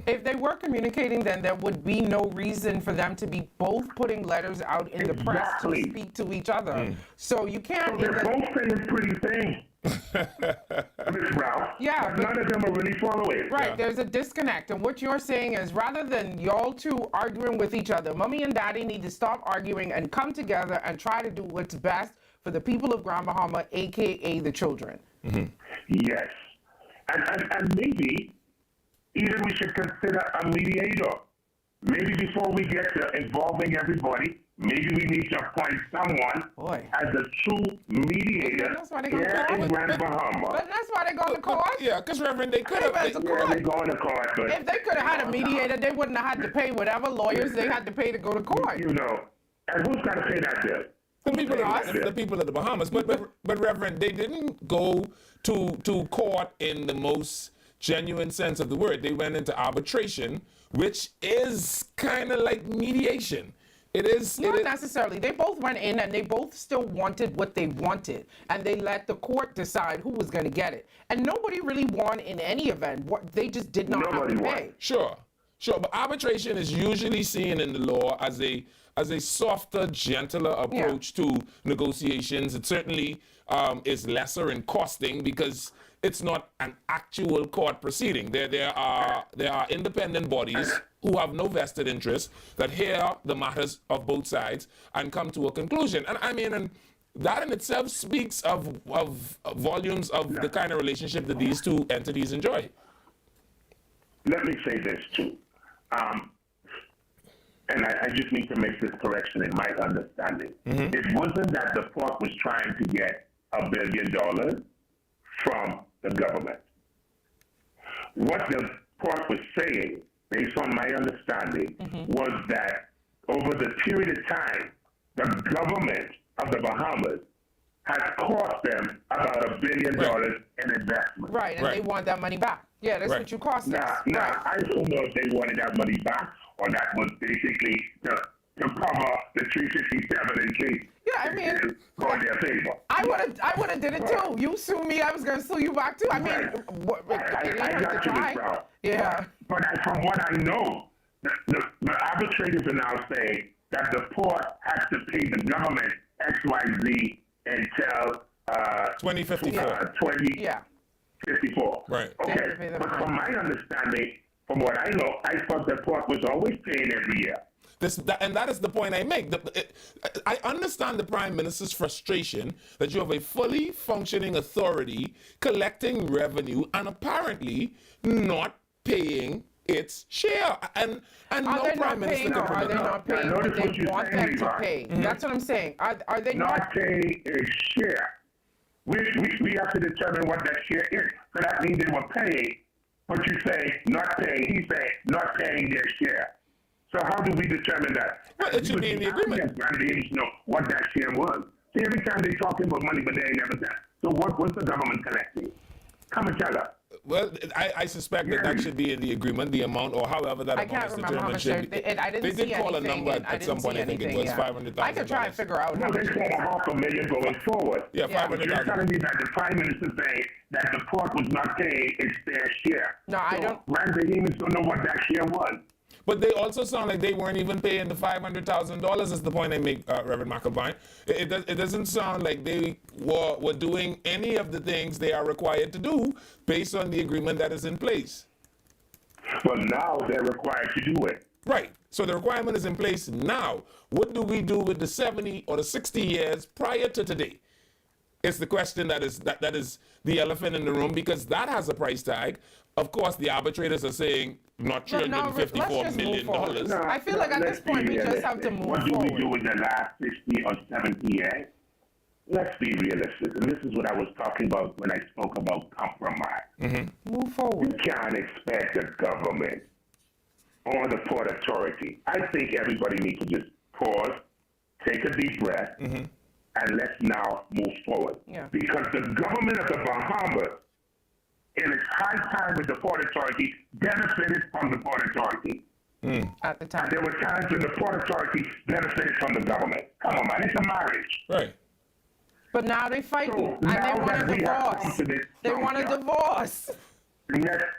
If they were communicating, then there would be no reason for them to be both putting letters out in the press to speak to each other. So you can't... So they're both saying pretty things. Ms. Brown. Yeah. But none of them are really following. Right, there's a disconnect. And what you're saying is rather than y'all two arguing with each other, Mommy and Daddy need to stop arguing and come together and try to do what's best for the people of Grand Bahama, a.k.a. the children. Yes. And maybe even we should consider a mediator. Maybe before we get to involving everybody, maybe we need to appoint someone as a true mediator here in Grand Bahama. But that's why they go to court. Yeah, because Reverend, they could have... They're going to court. But if they could have had a mediator, they wouldn't have had to pay whatever lawyers they had to pay to go to court. You know, and who's got to pay that bill? The people of the Bahamas. But Reverend, they didn't go to court in the most genuine sense of the word. They went into arbitration, which is kind of like mediation. It is not necessarily. They both went in and they both still wanted what they wanted, and they let the court decide who was going to get it. And nobody really won in any event. They just did not have to pay. Sure. But arbitration is usually seen in the law as a softer, gentler approach to negotiations. It certainly is lesser in costing because it's not an actual court proceeding. There are independent bodies who have no vested interest that hear the matters of both sides and come to a conclusion. And I mean, and that in itself speaks of volumes of the kind of relationship that these two entities enjoy. Let me say this too. And I just need to make this correction in my understanding. It wasn't that the port was trying to get $1 billion from the government. What the port was saying, based on my understanding, was that over the period of time, the government of the Bahamas has cost them about $1 billion an investment. Right, and Right. they want that money back. Yeah, that's Right. what you cost us. Now, Right. I don't know if they wanted that money back or that was basically to cover the 357 in case Yeah, I mean, it go in their favor. I would have did it too. You sue me, I was gonna sue you back too. I mean, it I ain't hurt got to you, try. Ms. Brown. Yeah. But from what I know, the arbitrators are now saying that the port has to pay the government XYZ until 2054. 2054. Right. They have to Okay. pay them But money. from my understanding, from what I know, I thought the port was always paying every year. And that is the point I make. I understand the Prime Minister's frustration that you have a fully functioning authority collecting revenue and apparently not paying its share. And Are no they Prime not Minister paying can or are predict they that. not paying Notice what they what you're want saying, them to Levi. pay? That's what I'm saying. Are they Not not? paying a share. We have to determine what that share is. So that means they were paying, but you say not paying. He's saying not paying their share. So how do we determine that? Well, it should be in the agreement. And they need to know what that share was. See, every time they talking about money, but they ain't never done. So what's the government collecting? Come and tell us. Well, I suspect that should be in the agreement, the amount, or however that I amount can't is remember how determined. much Should be. I didn't They see did call a anything, number and I at didn't some see point. I think it anything, was yeah. $500,000. I could try and figure out how No, they much. said $500,000 going forward. Yeah, Yeah. But you're 500,000. telling me that the Prime Minister saying that the port was not paying its fair share. No, I don't- Rand Behemoths don't know what that share was. But they also sound like they weren't even paying the $500,000 is the point I make, Reverend McAlpine. It doesn't sound like they were doing any of the things they are required to do based on the agreement that is in place. But now they're required to do it. Right. So the requirement is in place now. What do we do with the 70 or the 60 years prior to today? It's the question that is the elephant in the room because that has a price tag. Of course, the arbitrators are saying not No, $354 let's just million. move forward. No, I feel like at let's this point be we just have to realistic. move What do we do forward. with the last 60 or 70 years? Let's be realistic. And this is what I was talking about when I spoke about compromise. Move forward. You can't expect the government or the Port Authority. I think everybody needs to just pause, take a deep breath, and let's now move forward. Yeah. Because the government of the Bahamas, in its high time with the Port Authority, benefited from the Port Authority. At the time. And there were times when the Port Authority benefited from the government. Come on, man, it's a marriage. Right. But now they fighting So and they now want that a we have come divorce. to this They want a juncture, divorce.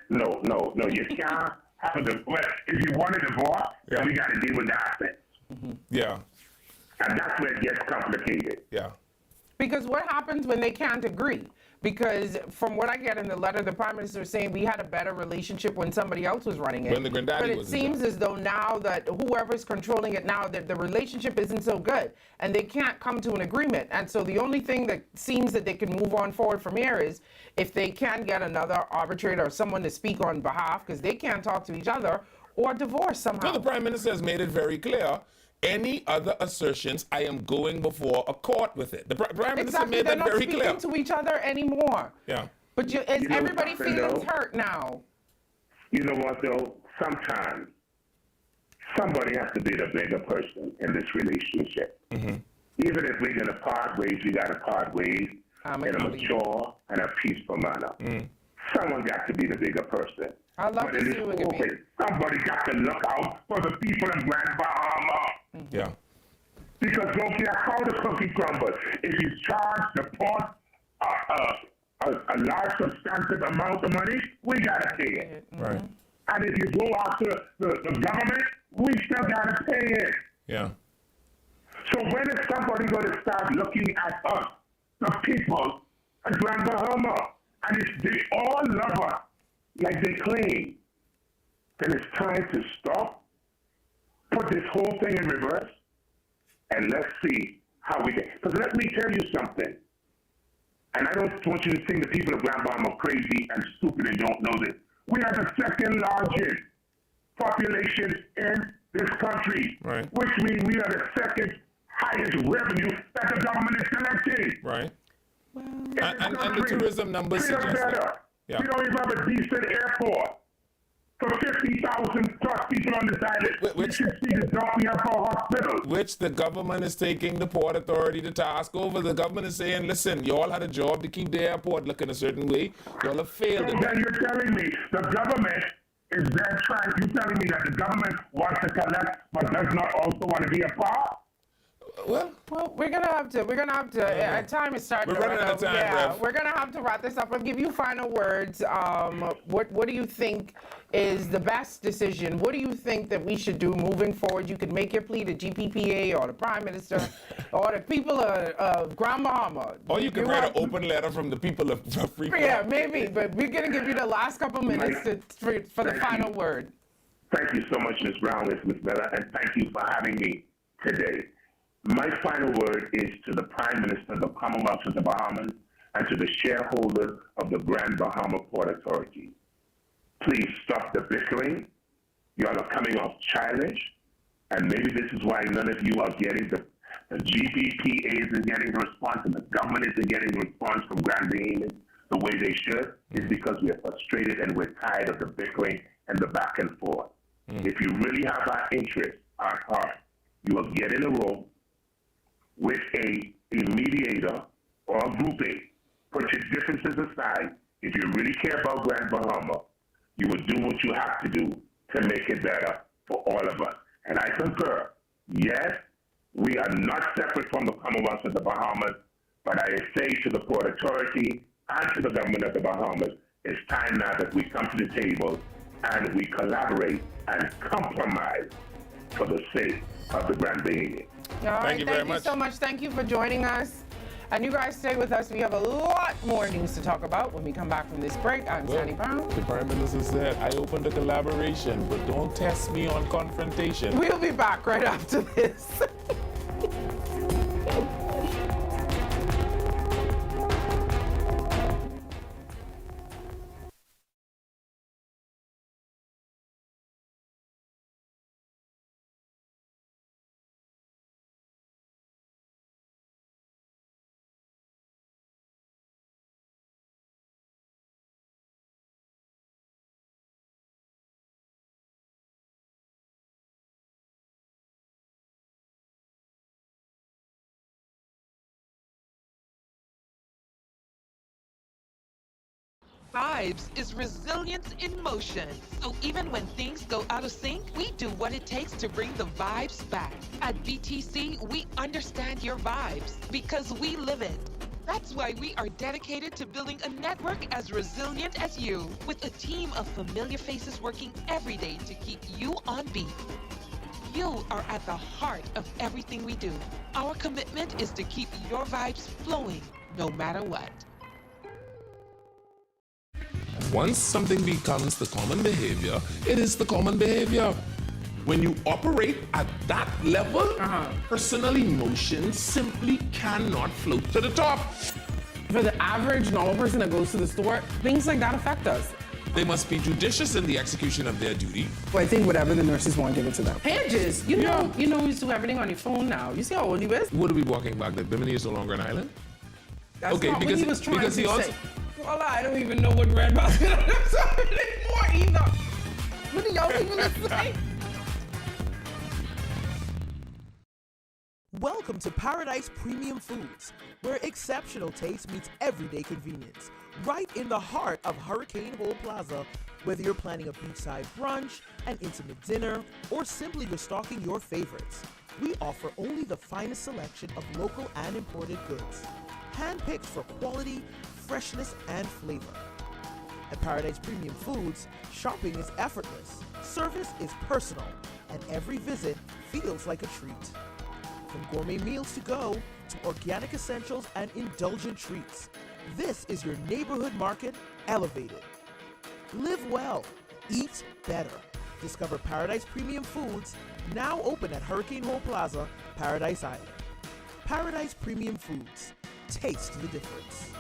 No, you can't have a divorce. If you want a divorce, then we got to deal with the assets. Yeah. And that's where it gets complicated. Yeah. Because what happens when they can't agree? Because from what I get in the letter, the Prime Minister is saying we had a better relationship when somebody else was running it. When the granddaddy but it was in seems as though now that whoever's controlling it now, that the relationship isn't so good, and they can't come to an agreement. And so the only thing that seems that they can move on forward from here is if they can get another arbitrator or someone to speak on behalf, because they can't talk to each other, or divorce somehow. Well, the Prime Minister has made it very clear. Any other assertions, I am going before a court with it. The Prime Minister Exactly, made they're that not very speaking clear. to each other anymore. Yeah. But You know everybody something, feelings though? hurt now. You know what, though? Sometimes somebody has to be the bigger person in this relationship. Even if we're going to part ways, we got to part ways in a mature and a peaceful manner. Someone got to be the bigger person. I'd love But to in this see what whole it means. thing, somebody got to look out for the people in Grand Bahama. Yeah. Because don't care how the cookie crumbles, if you charge the port a large substantive amount of money, we gotta pay it. Right. And if you go after the government, we still gotta pay it. Yeah. So when is somebody gonna start looking at us, the people of Grand Bahama, and if they all love us like they claim, then it's time to stop, put this whole thing in reverse, and let's see how we get. Because let me tell you something. And I don't want you to think the people of Grand Bahama are crazy and stupid and don't know this. We are the second largest population in this country, Right. which means we are the second highest revenue that the government is collecting. Right. In this And the country. tourism numbers We are suggest that. better. Yeah. We don't even have a decent airport. for 50,000 plus people on this island. We should see the Darby Hospital. Which the government is taking the Port Authority to task over. The government is saying, listen, y'all had a job to keep the airport looking a certain way. Y'all have failed. So then you're telling me the government is there trying, you're telling me that the government wants to collect but does not also want to be a part? Well, we're gonna have to. Time is starting. We're running out of time, Yeah, Rev. we're gonna have to wrap this up. I'll give you final words. What do you think is the best decision? What do you think that we should do moving forward? You can make your plea to GPPA or the Prime Minister or the people of Grand Bahama. Or you can write an open letter from the people of Freeport. Yeah, maybe. But we're gonna give you the last couple minutes for the final word. Thank you so much, Ms. Brown, Ms. Miller, and thank you for having me today. My final word is to the Prime Minister of the Commonwealth of the Bahamas and to the shareholders of the Grand Bahama Port Authority. Please stop the bickering. You all are coming off childish, and maybe this is why none of you are getting the GBPA isn't getting the response and the government isn't getting the response from Grand Bahama the way they should, is because we are frustrated and we're tired of the bickering and the back and forth. If you really have our interest at heart, you will get in a room with a mediator or a grouping, put your differences aside. If you really care about Grand Bahama, you will do what you have to do to make it better for all of us. And I concur. Yes, we are not separate from the Commonwealth of the Bahamas, but I say to the Port Authority and to the government of the Bahamas, it's time now that we come to the table and we collaborate and compromise for the sake of the Grand Bahama. All right, thank you very much. So much. Thank you for joining us. And you guys stay with us. We have a lot more things to talk about when we come back from this break. I'm Sandy Brown. The Prime Minister said, I open the collaboration, but don't test me on confrontation. We'll be back right after this. Vibes is resilience in motion. So even when things go out of sync, we do what it takes to bring the vibes back. At BTC, we understand your vibes because we live it. That's why we are dedicated to building a network as resilient as you, with a team of familiar faces working every day to keep you on beat. You are at the heart of everything we do. Our commitment is to keep your vibes flowing no matter what. Once something becomes the common behavior, it is the common behavior. When you operate at that level, personal emotions simply cannot float to the top. For the average normal person that goes to the store, things like that affect us. They must be judicious in the execution of their duty. Well, I think whatever the nurses want, give it to them. Hedges, you know, you do everything on your phone now. You see how old he is? What are we walking back? That Bimini is no longer an island? That's okay, not because what he was trying because to he also. say. Well, I don't even know what Red Basket is anymore either. What do y'all even say? Welcome to Paradise Premium Foods, where exceptional taste meets everyday convenience. Right in the heart of Hurricane Hole Plaza, whether you're planning a beachside brunch, an intimate dinner, or simply restocking your favorites, we offer only the finest selection of local and imported goods, handpicked for quality, freshness, and flavor. At Paradise Premium Foods, shopping is effortless, service is personal, and every visit feels like a treat. From gourmet meals to go to organic essentials and indulgent treats, this is your neighborhood market elevated. Live well, eat better. Discover Paradise Premium Foods, now open at Hurricane Hole Plaza, Paradise Island. Paradise Premium Foods, taste the difference.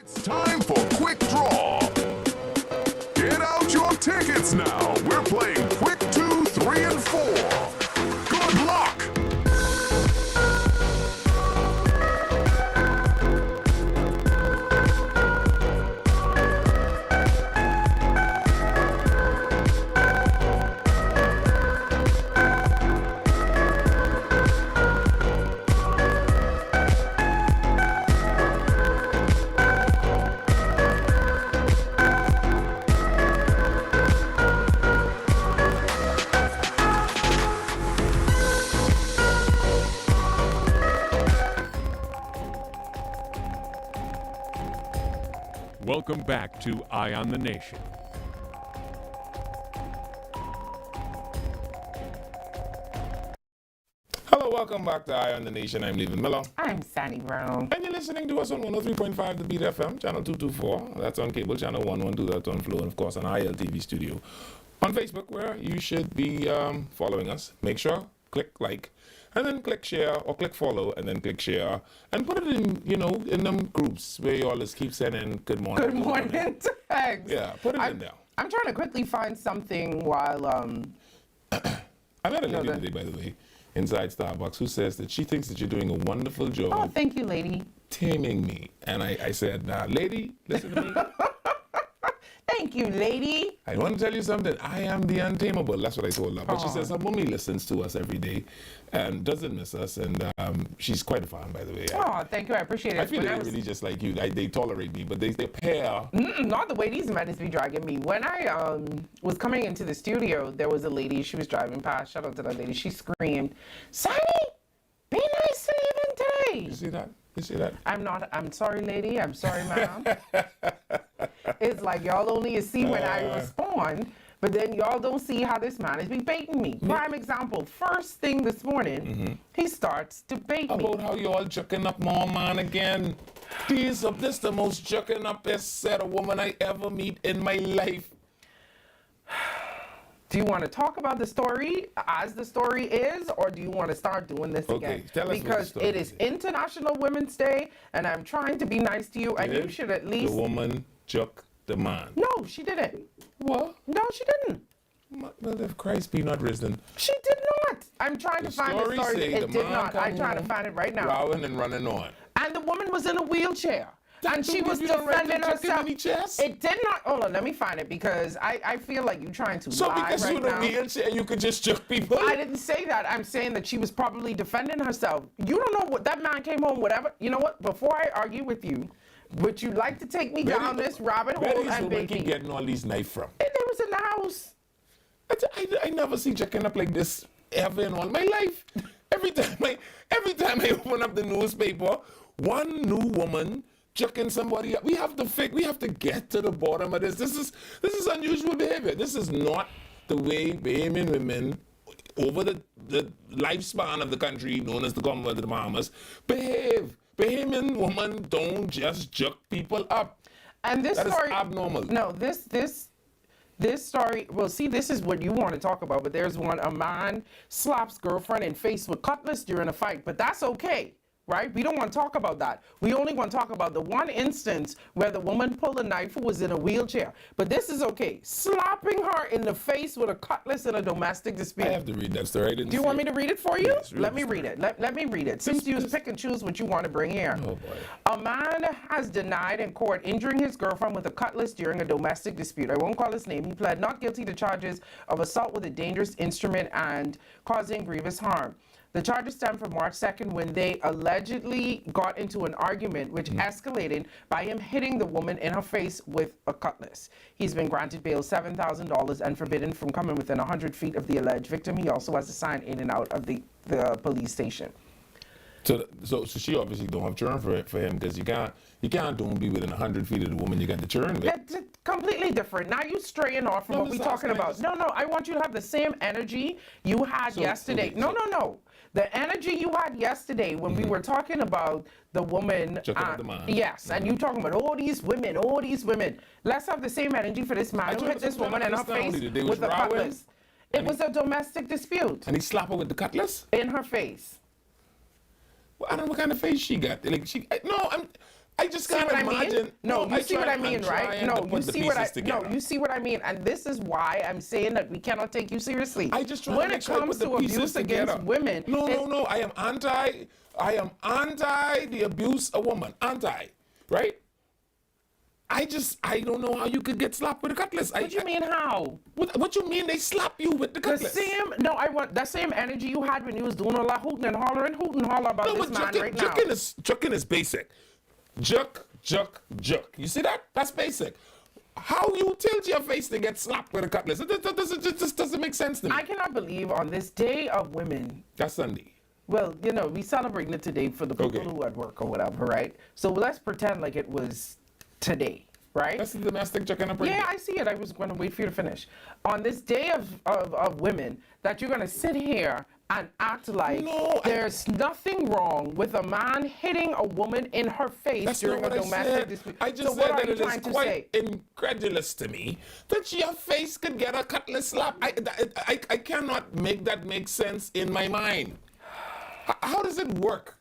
It's time for Quick Draw. Get out your tickets now. We're playing Quick 2, 3, and 4. Good luck. Welcome back to Eye on the Nation. Hello, welcome back to Eye on the Nation. I'm Levan Miller. I'm Sandy Brown. And you're listening to us on 103.5 The Beat FM, channel 224. That's on cable, channel 112, that's on Flow, and of course on ILTV Studio. On Facebook, where you should be following us. Make sure, click like, and then click share, or click follow, and then click share, and put it in, in them groups where you all just keep sending good morning. Good morning text. Yeah, put it in there. I'm trying to quickly find something while I met a lady today, by the way, inside Starbucks, who says that she thinks that you're doing a wonderful job. Oh, thank you, lady. Taming me. And I said, lady, listen to me. Thank you, lady. I want to tell you something. I am the untamable. That's what I told her. But she says her mommy listens to us every day and doesn't miss us. And she's quite a fan, by the way. Oh, thank you. I appreciate it. I feel they're really just like you. They tolerate me, but they pair. Not the way these men be dragging me. When I was coming into the studio, there was a lady. She was driving past. Shout out to that lady. She screamed, "Sonny, be nice to Levan today." You see that? You see that? I'm sorry, lady. I'm sorry, ma'am. It's like y'all only see when I respond, but then y'all don't see how this man is baiting me. Prime example, first thing this morning, he starts to bait me. About how y'all jucking up more man again. This the most jucking up set of woman I ever meet in my life. Do you want to talk about the story as the story is, or do you want to start doing this again? Tell us because what the story it is International Women's Day, and I'm trying to be nice to you, and you should at least... The woman juck the man. No, she didn't. What? No, she didn't. Well, if Christ be not risen. She did not. I'm trying to find the story. It did not. I'm trying to find it right now. Rowing and running on. And the woman was in a wheelchair. And she was defending herself. It did not. Hold on, let me find it because I feel like you're trying to so lie because right you're in a wheelchair, you could just juke people? I didn't say that. I'm saying that she was probably defending herself. You don't know what that man came home, whatever. You know what? Before I argue with you, would you like to take me down this rabbit hole and where keep getting all these knives from? They was in the house. I never see jucking up like this ever in all my life. Every time I open up the newspaper, one new woman jucking somebody up. We have to get to the bottom of this. This is unusual behavior. This is not the way Bahamian women over the lifespan of the country known as the Commonwealth of the Bahamas behave. Bahamian women don't just juck people up. And this that story is abnormal. No, this story, well, see, this is what you want to talk about, but there's one, a man slaps girlfriend in face with cutlass during a fight, but that's okay. Right? We don't want to talk about that. We only want to talk about the one instance where the woman pulled a knife who was in a wheelchair. But this is okay. Slapping her in the face with a cutlass in a domestic dispute. I have to read that story. Do you want me to read it for you? Yes, let me read it. Let me read it. Since you pick and choose what you want to bring here. Oh boy. A man has denied in court injuring his girlfriend with a cutlass during a domestic dispute. I won't call his name. He pled not guilty to charges of assault with a dangerous instrument and causing grievous harm. The charges stem from March 2nd when they allegedly got into an argument which escalated by him hitting the woman in her face with a cutlass. He's been granted bail $7,000 and forbidden from coming within 100 feet of the alleged victim. He also has to sign in and out of the police station. So she obviously don't have churn for him because you can't don't be within 100 feet of the woman you got the churn with. That's completely different. Now you straying off from what we're talking about. No, I want you to have the same energy you had yesterday. No. The energy you had yesterday when we were talking about the woman. Yes, and you talking about all these women. Let's have the same energy for this man who hit this woman in her face with a cutlass. It was a domestic dispute. And he slapped her with the cutlass? In her face. Well, I don't know what kind of face she got. I just See can't what I imagine. mean? No, you see what I mean, right? trying No, to you put the see what I pieces together. no, you see what I mean, and this is why I'm saying that we cannot take you seriously. I just try when to make it sure I comes put the to pieces abuse against together. women. No. I am anti the abuse of woman. Anti, right? I don't know how you could get slapped with a cutlass. What do you mean how? What you mean they slap you with the cutlass? I want that same energy you had when you was doing all that hooting and holler about this man right now. Jucking is basic. Juck. You see that? That's basic. How you tilt your face to get slapped with a cutlass? It just doesn't make sense to me. I cannot believe on this day of women. That's Sunday. Well, we celebrating it today for the people who at work or whatever, right? So let's pretend like it was today, right? That's the domestic jucking up. Yeah, I see it. I was going to wait for you to finish. On this day of women, that you're going to sit here and act like there's nothing wrong with a man hitting a woman in her face during a domestic dispute. I just so what said are that you it trying is to quite say? incredulous to me that your face could get a cutlass slap. I cannot make that make sense in my mind. How does it work?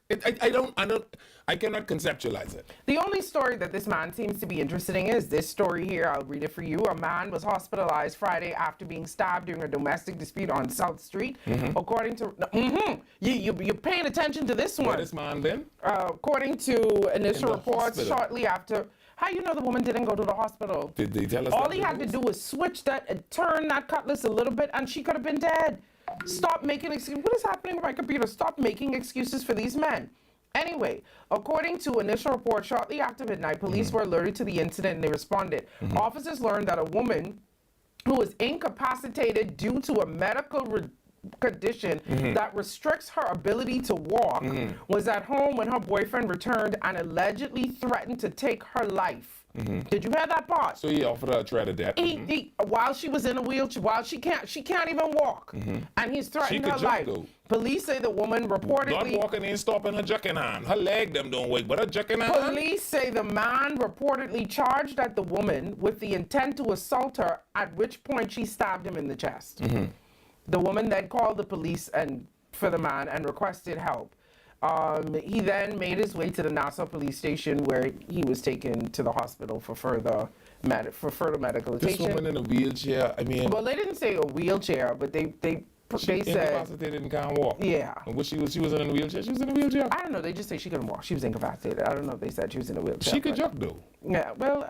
I cannot conceptualize it. The only story that this man seems to be interested in is this story here. I'll read it for you. A man was hospitalized Friday after being stabbed during a domestic dispute on South Street. According to... You're paying attention to this one. Where this man been? According to initial reports, hospital. shortly after... How you know the woman didn't go to the hospital? Did they tell us All that he had to do was switch that and turn that cutlass a little bit and she could have been dead. Stop making excuses. What is happening with my computer? Stop making excuses for these men. Anyway, according to initial reports, shortly after midnight, police were alerted to the incident and they responded. Officers learned that a woman who was incapacitated due to a medical condition that restricts her ability to walk was at home when her boyfriend returned and allegedly threatened to take her life. Did you hear that part? So he offered her a threat of death. While she was in a wheelchair, while she can't even walk, and he's threatening her life. Though. Police say the woman reportedly. Not walking ain't stopping her jucking hand. Her leg them don't wake, but her jucking hand. Police say the man reportedly charged at the woman with the intent to assault her, at which point she stabbed him in the chest. The woman then called the police for the man and requested help. He then made his way to the Nassau police station where he was taken to the hospital for further medical This attention. woman in a wheelchair, I mean... Well, they didn't say a wheelchair, but they said... incapacitated and can't walk. Yeah. And she wasn't in a wheelchair? She was in a wheelchair? I don't know. They just say she couldn't walk. She was incapacitated. I don't know if they said she was in a wheelchair. She could jump, though. Yeah, well,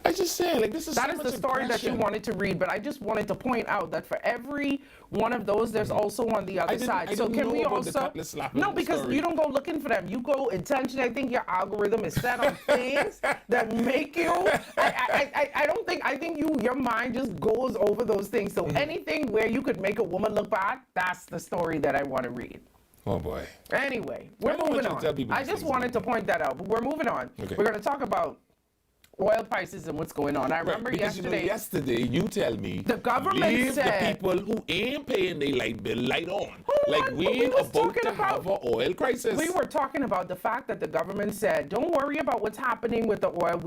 I just saying, like, this is that so is much the story that you aggression. wanted to read, but I just wanted to point out that for every one of those, there's also on the other side. So can we also? No, because you don't go looking for them. You go intentionally. I think your algorithm is set on things that make you. I don't think. I think your mind just goes over those things. So anything where you could make a woman look bad, that's the story that I want to read. Oh boy. Anyway, we're moving on. I just wanted to point that out, but we're moving on. Okay. We're going to talk about oil prices and what's going on. I remember yesterday you tell me the government leave said the people who ain't paying their light bill light on. We ain't about to have an oil crisis. We were talking about the fact that the government said, don't worry about what's happening with the oil.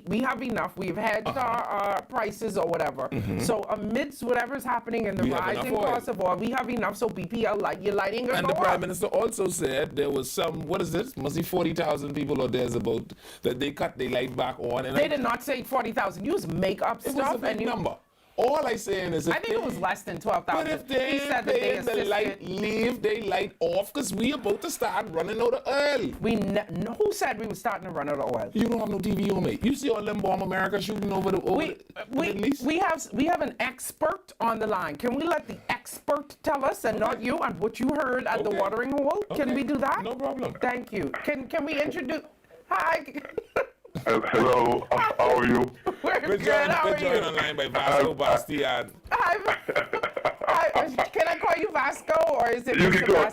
We have enough. We've hedged our prices or whatever. So amidst whatever's happening in the rising cost of oil, we have enough. So BPL, your lighting going to go And the up. Prime Minister also said there was some, what is this? Must be 40,000 people or there's about, that they cut their light back on. And they did not say 40,000. You just make up stuff. It was a big number. All I saying is, I think it was less than 12,000. But if they said that they paying the light, leave they light off, because we about to start running out of oil. Who said we were starting to run out of oil? You don't have no TV on me. You see all them bomb America shooting over the Middle East? We have an expert on the line. Can we let the expert tell us, and not you, on what you heard at the watering hole? Can we do that? No problem. Thank you. Can we introduce? Hi. Hello, how are you? We're good. How are you? We're online by Vasco Bastian. Hi. Can I call you Vasco, or is it? You can call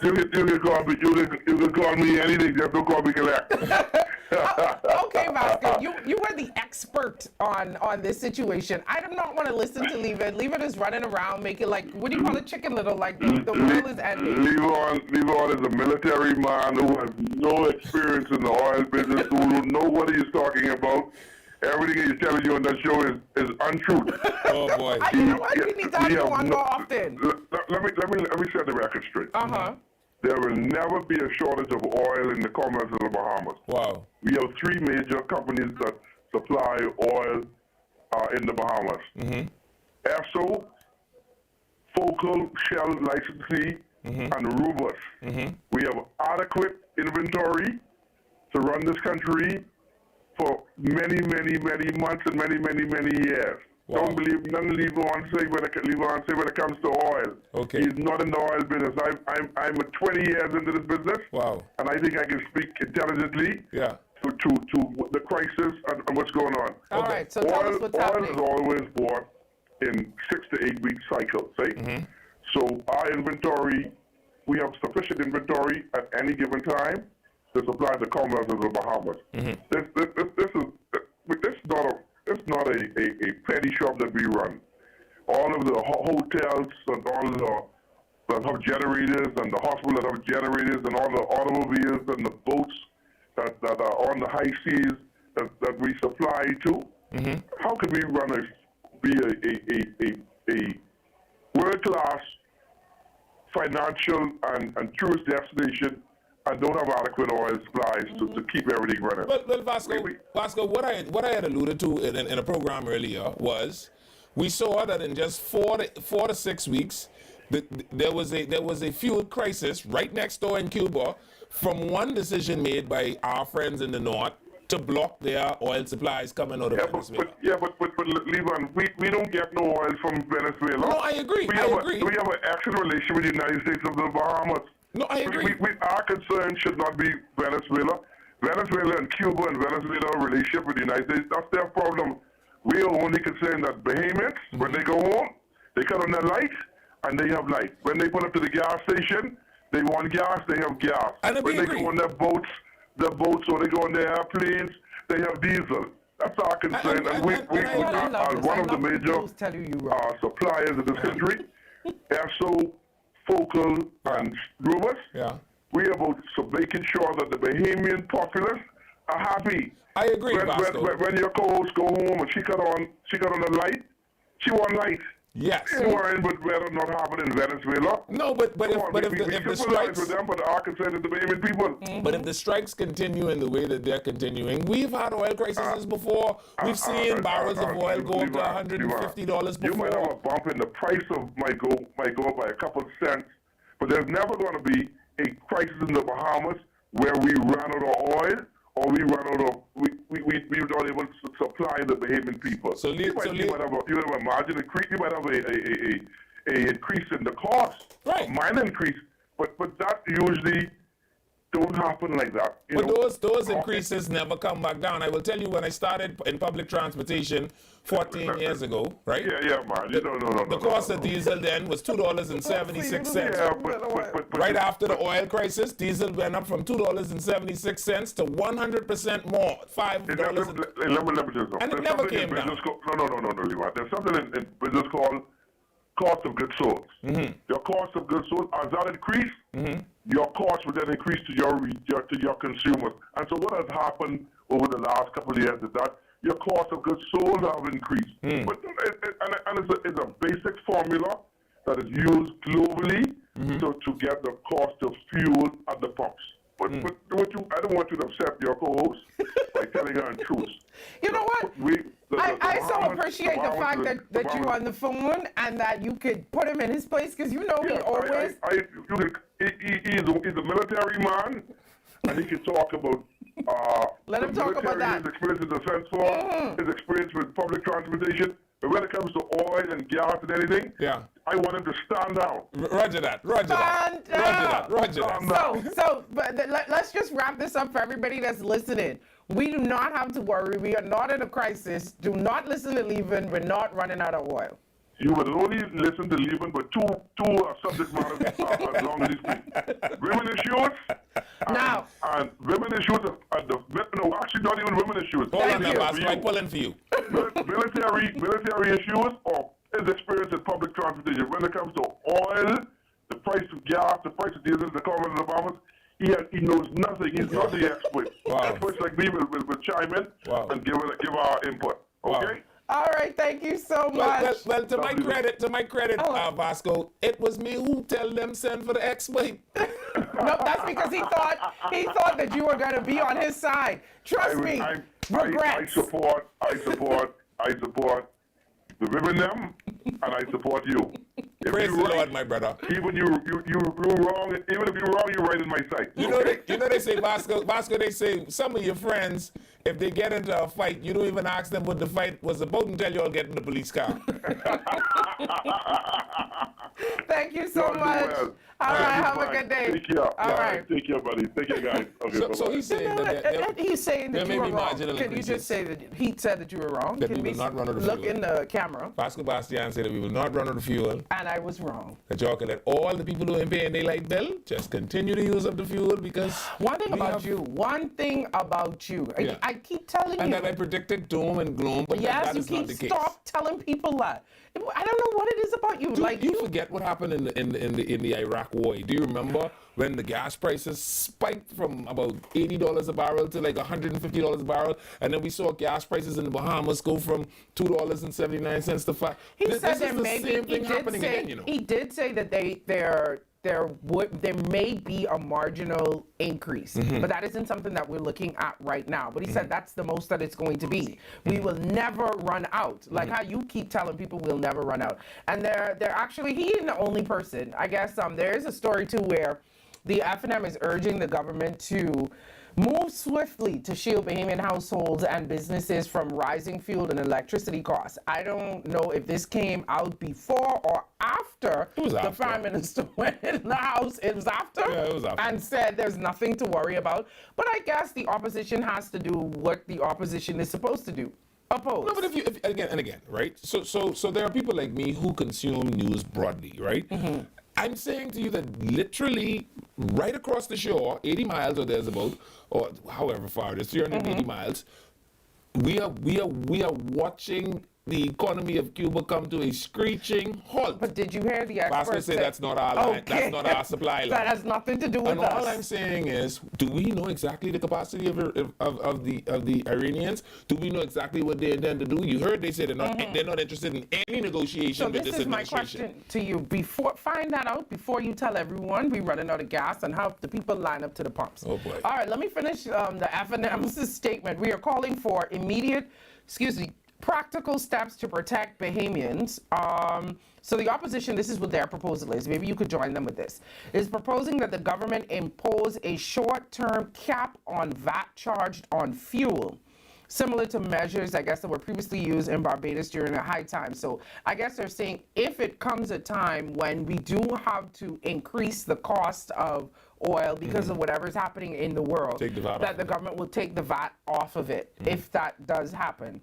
me anything. Just don't call me Collect. Okay, Vasco, you are the expert on this situation. I do not want to listen to Leave It. Leave It is running around, making like, what do you call it, Chicken Little? Like the world is ending. Levon is a military man who has no experience in the oil business, who don't know what he's talking about. Everything he's telling you on that show is untruth. Oh boy! You know what? We need to have you on more often. Let me set the record straight. The there will never be a shortage of oil in the Commonwealth of the Bahamas. Wow. We have 3 major companies that supply oil in the Bahamas. Esso, Focal, Shell licensee, and Rubus. We have adequate inventory to run this country for many, many, many months and many, many, many years. Wow. Don't believe none Levon say when it comes to oil. Okay. He's not in the oil business. I'm 20 years into this business. Wow. And I think I can speak intelligently to the crisis and what's going on. All right, so tell us what's happening. Oil is always bought in 6 to 8 week cycles, right? So our inventory, we have sufficient inventory at any given time to supply the Commonwealth of the Bahamas. It's not a petty shop that we run. All of the hotels and all the that have generators and the hospitals that have generators and all the automobiles and the boats that are on the high seas that we supply to. How can we be a world-class financial and tourist destination and don't have adequate oil supplies to keep everything running? Well, Vasco, what I had alluded to in a program earlier was we saw that in just 4 to 6 weeks, there was a fuel crisis right next door in Cuba from one decision made by our friends in the north to block their oil supplies coming out of Venezuela. But Levon, we don't get no oil from Venezuela. No, I agree. We have an excellent relationship with the United States of the Bahamas. No, I agree. Our concern should not be Venezuela. Venezuela and Cuba and Venezuela relationship with the United States, that's their problem. We are only concerned that Bahamians, when they go home, they cut on their light and they have light. When they pull up to the gas station, they want gas, they have gas. And when they go on their boats or they go on their airplanes, they have diesel. That's our concern. And we are one of the major suppliers of this country. Esso, Focal, and Rubus. We are about making sure that the Bahamian populace are happy. I agree, when your co-host go home and she cut on the light, she want light. Yes. Ain't worrying about whether not happen in Venezuela. No, but if the strikes with them, but our concern is the Bahamian people. But if the strikes continue in the way that they're continuing, we've had oil crises before. We've seen barrels of oil go up to $150 before. You might have a bump in the price of might go up by a couple of cents, but there's never going to be a crisis in the Bahamas where we run out of oil or we run out of we're not able to supply the Bahamian people. You might have a margin increase. You might have a increase in the cost, a minor increase, but that usually don't happen like that. But those increases never come back down. I will tell you, when I started in public transportation 14 years ago, right? Yeah, man. The cost of diesel then was $2.76. Right after the oil crisis, diesel went up from $2.76 to 100% more, $5. And it never came down. No, Levi. There's something in business called cost of goods sold. Your cost of goods sold, as that increase, your cost would then increase to your consumers. And so what has happened over the last couple of years is that your cost of goods sold have increased. But it's a basic formula that is used globally to get the cost of fuel at the pumps. But I don't want you to upset your co-host by telling her the truth. You know what? I so appreciate the fact that you're on the phone and that you could put him in his place, because he always... He's a military man, and he can talk about... Let him talk about that. His experience in the Defense Force, his experience with public transportation. But when it comes to oil and gas and anything, I want him to stand down. Roger that. So, but let's just wrap this up for everybody that's listening. We do not have to worry. We are not in a crisis. Do not listen to Levon. We're not running out of oil. You would only listen to Levon, but two subject matters as long as he speaks. Women issues. And women issues actually not even women issues. I'm pulling for you. Military issues or his experience in public transportation. When it comes to oil, the price of gas, the price of diesel, the Commonwealth of the Bahamas, he knows nothing. He's not the expert. Experts like me will chime in and give our input. Okay? All right, thank you so much. Well, to my credit, Vasco, it was me who tell them send for the expert. Nope, that's because he thought that you were going to be on his side. Trust me. I support the women them, and I support you. If Praise you the right, Lord, my brother. Even you wrong. Even if you're wrong, you're right in my sight. You know they say, Vasco, they say some of your friends, if they get into a fight, you don't even ask them what the fight was about until you all get in the police car. Thank you so much. Well. All right, have a good day. Take care. All right. Take care, buddy. Take care, guys. Okay, So he's saying that He's saying that there you may were be wrong. marginal Can you increases. just say that he said that you were wrong? That Can we will not run out of look fuel. in the camera? Vasco Bastian said that we will not run out of fuel. And I was wrong. That y'all can let all the people who ain't paying their light bill just continue to use up the fuel because One thing about you. Yeah. I keep telling and you. that I predicted doom and gloom, but yes, that you is not keep the case. stop telling people that. I don't know what it is about you. Dude, like you forget what happened in the Iraq war. Do you remember when the gas prices spiked from about $80 a barrel to like $150 a barrel, and then we saw gas prices in the Bahamas go from $2.79 to $5. He This said is there the may same be. thing happening again, you know. He did say that there may be a marginal increase, but that isn't something that we're looking at right now. But he said that's the most that it's going to be. We will never run out. Like how you keep telling people we'll never run out. And they're actually, he isn't the only person. I guess there is a story too where the FNM is urging the government to move swiftly to shield Bahamian households and businesses from rising fuel and electricity costs. I don't know if this came out before or after the Prime Minister went in the House. It was after? Yeah, it was after. And said there's nothing to worry about. But I guess the opposition has to do what the opposition is supposed to do. Oppose. No, but if again and again, right? So there are people like me who consume news broadly, right? I'm saying to you that literally right across the shore, 80 miles or there's about, or however far it is, 380 miles, we are watching the economy of Cuba come to a screeching halt. But did you hear the experts Vasco say that's not our line, that's not our supply line. That has nothing to do with and us. all I'm saying is, do we know exactly the capacity of the Iranians? Do we know exactly what they intend to do? You heard they said they're not interested in any negotiation So with this this is my administration. question to you. Find that out before you tell everyone we're running out of gas and how the people line up to the pumps. Oh boy. All right, let me finish the FNM's statement. We are calling for practical steps to protect Bahamians. So the opposition, this is what their proposal is. Maybe you could join them with this. Is proposing that the government impose a short-term cap on VAT charged on fuel, similar to measures, I guess, that were previously used in Barbados during a high time. So I guess they're saying if it comes a time when we do have to increase the cost of oil because of whatever's happening in the world, Take the VAT that off the government will take the VAT off of it if that does happen.